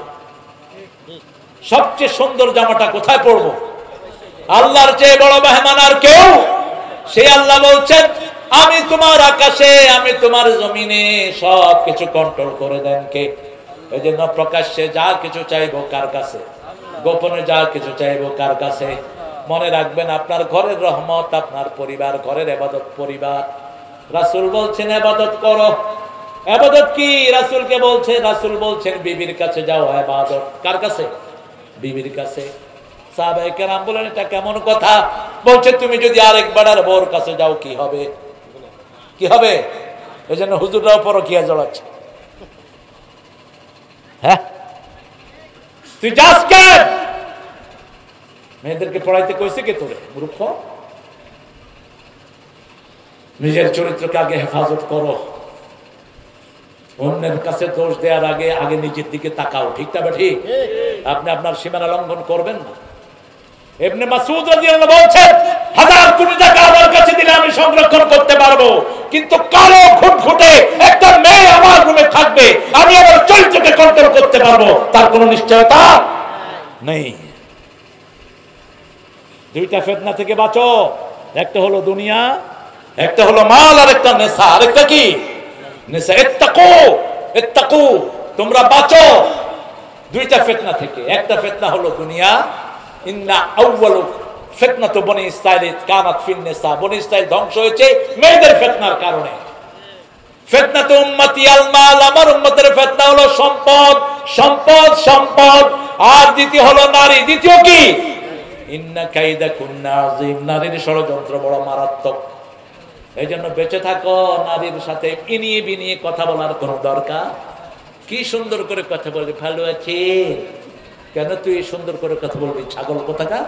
সবচেয়ে সুন্দর জামাটা কোথায় পরবো? আল্লাহর চেয়ে বড় মেহমান আর কেউ? সে আল্লাহ বলছেন, আমি তোমার আকাশে, আমি তোমার জমিনে সবকিছু কন্ট্রোল করে দেন কে? এই জন্য প্রকাশ্যে যা কিছু চাইবো কার কাছে, গোপনে যা কিছু চাইবো কার কাছে? মনে রাখবেন, আপনার ঘরের রহমত আপনার পরিবার, ঘরের ইবাদত পরিবার। রাসূল বলছেন ইবাদত করো। ইবাদত কি? রাসূলকে বলছে, রাসূল বলছেন বিবির কাছে যাও ইবাদত। কার কাছে? বিবির কাছে। সাহাবায়ে কেরাম বলেন এটা কেমন কথা? বলছে তুমি যদি আরেকবার আর বউর কাছে যাও কি হবে? কি হবে? এজন্য হুজুররাও পরকিয়া জড়াচ্ছে। হ্যাঁ, তুই যাস কেন? মেয়েদেরকে পড়াইতে কইছে কে তোরে? মূর্খ। নিজের চরিত্রকে আগে হেফাজত করো। অন্যের কাছে দোষ দেওয়ার আগে আগে নিজের দিকে তাকাও। ঠিক না ঠিক? আপনি আপনার সীমানা লঙ্ঘন করবেন না। ইবনে মাসউদ রাদিয়াল্লাহু বলছেন, 1000 কোটি টাকা আমার কাছে দিলে আমি সংরক্ষণ করতে পারবো, কিন্তু কালো ঘুটঘুটে একটা মেয়ে আমার রুমে থাকবে, আমি আমার চরিত্রকে কন্ট্রোল করতে পারবো, তার কোনো নিশ্চয়তা নেই। দুইটা ফিতনা থেকে বাঁচো। একটা হলো দুনিয়া, একটা হলো মাল, আর একটা নেশা। আরেকটা কি? নেশা। ইত্তাকু, ইত্তাকু, তোমরা বাঁচো দুইটা ফিতনা থেকে। একটা ফিতনা হলো দুনিয়া। ইন্না আউয়ালু ফিতনাতু বনি ইসরাঈল কানাত ফিন নিসা, বনি ইসরাঈল ধ্বংস হয়েছে মেয়েদের ফিতনার কারণে। ফিতনাতু উম্মতি আল মাল, আমার উম্মতের ফিতনা হলো সম্পদ, সম্পদ, সম্পদ। আর দ্বিতীয় হলো নারী। দ্বিতীয় কি? ইন্না কাইদাকুন্না আযীম, নারীর ষড়যন্ত্র বড় মারাত্মক। এই জন্য বেঁচে থাকো। নারীর সাথে ইনিয়ে বিনিয়ে কথা বলার কোনো দরকার? কি সুন্দর করে কথা বলবি, ভালো আছে কেন তুই সুন্দর করে কথা বলবি? ছাগল কোথাকার।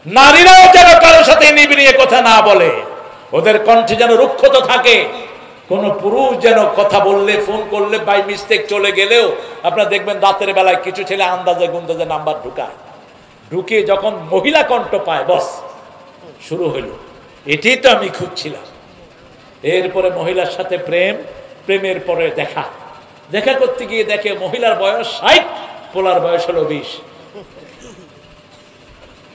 নারীরাও যেন কারোর সাথে ইনিয়ে বিনিয়ে কথা না বলে, ওদের কণ্ঠে যেন রুক্ষতা থাকে। কোন পুরুষ যেন কথা বললে, ফোন করলে বাই মিস্টেক চলে গেলেও, আপনারা দেখবেন রাতের বেলায় কিছু ছেলে আন্দাজে গুন্দাজে নাম্বার ঢুকায়, ঢুকিয়ে যখন মহিলা কণ্ঠ পায়, বস শুরু হইল। এটাই তো আমি খুঁজছিলাম। এরপরে মহিলার সাথে প্রেম, প্রেমের পরে দেখা, দেখা করতে গিয়ে দেখে মহিলার বয়স 60, পোলার বয়স হলো 20।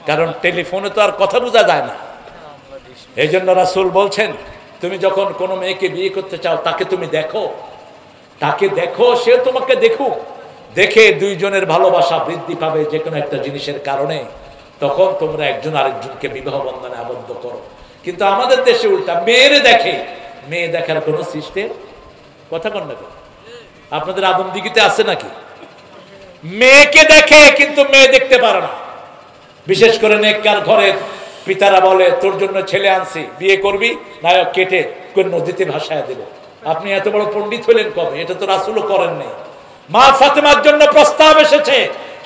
কারণ টেলিফোনে তো আর কথা বোঝা যায় না। এই জন্য রাসূল বলছেন, তুমি যখন কোনো মেয়েকে বিয়ে করতে চাও তাকে তুমি দেখো, তাকে দেখো, সে তোমাকে দেখুক। দেখে দুইজনের ভালোবাসা বৃদ্ধি পাবে যে কোনো একটা জিনিসের কারণে, তখন তোমরা একজন আরেকজনকে বিবাহ বন্ধনে আবদ্ধ করো। কিন্তু আমাদের দেশে উল্টা, মেয়েরে দেখে, মেয়ে দেখার কোনো সিস্টেম কথা কন না। আপনাদের আদমদিঘিতে আছে নাকি? মেয়েকে দেখে কিন্তু মেয়ে দেখতে পারে না। বিশেষ করে নেককার ঘরের পিতারা বলে, তোর জন্য ছেলে আনছি, বিয়ে করবি, নায়ক কেটে নদীতে ভাসায় দেব। আপনি এত বড় পণ্ডিত হলেন কবে? এটা তো রাসূলও করেন নাই। মা ফাতেমার জন্য প্রস্তাব এসেছে,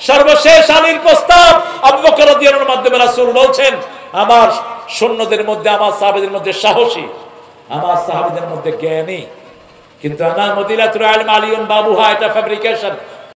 সর্বশেষ আলীর প্রস্তাব। আবু বকর রাদিয়াল্লাহু আনহুর মাধ্যমে রাসূল বলছেন, আমার সৈন্যদের মধ্যে, আমার সাহাবীদের মধ্যে সাহসী, আমার সাহাবীদের মধ্যে জ্ঞানী, কিন্তু আনা মদিনাতুল ইলম আলিয়ুন বাবুহা, এটা ফ্যাব্রিকেশন।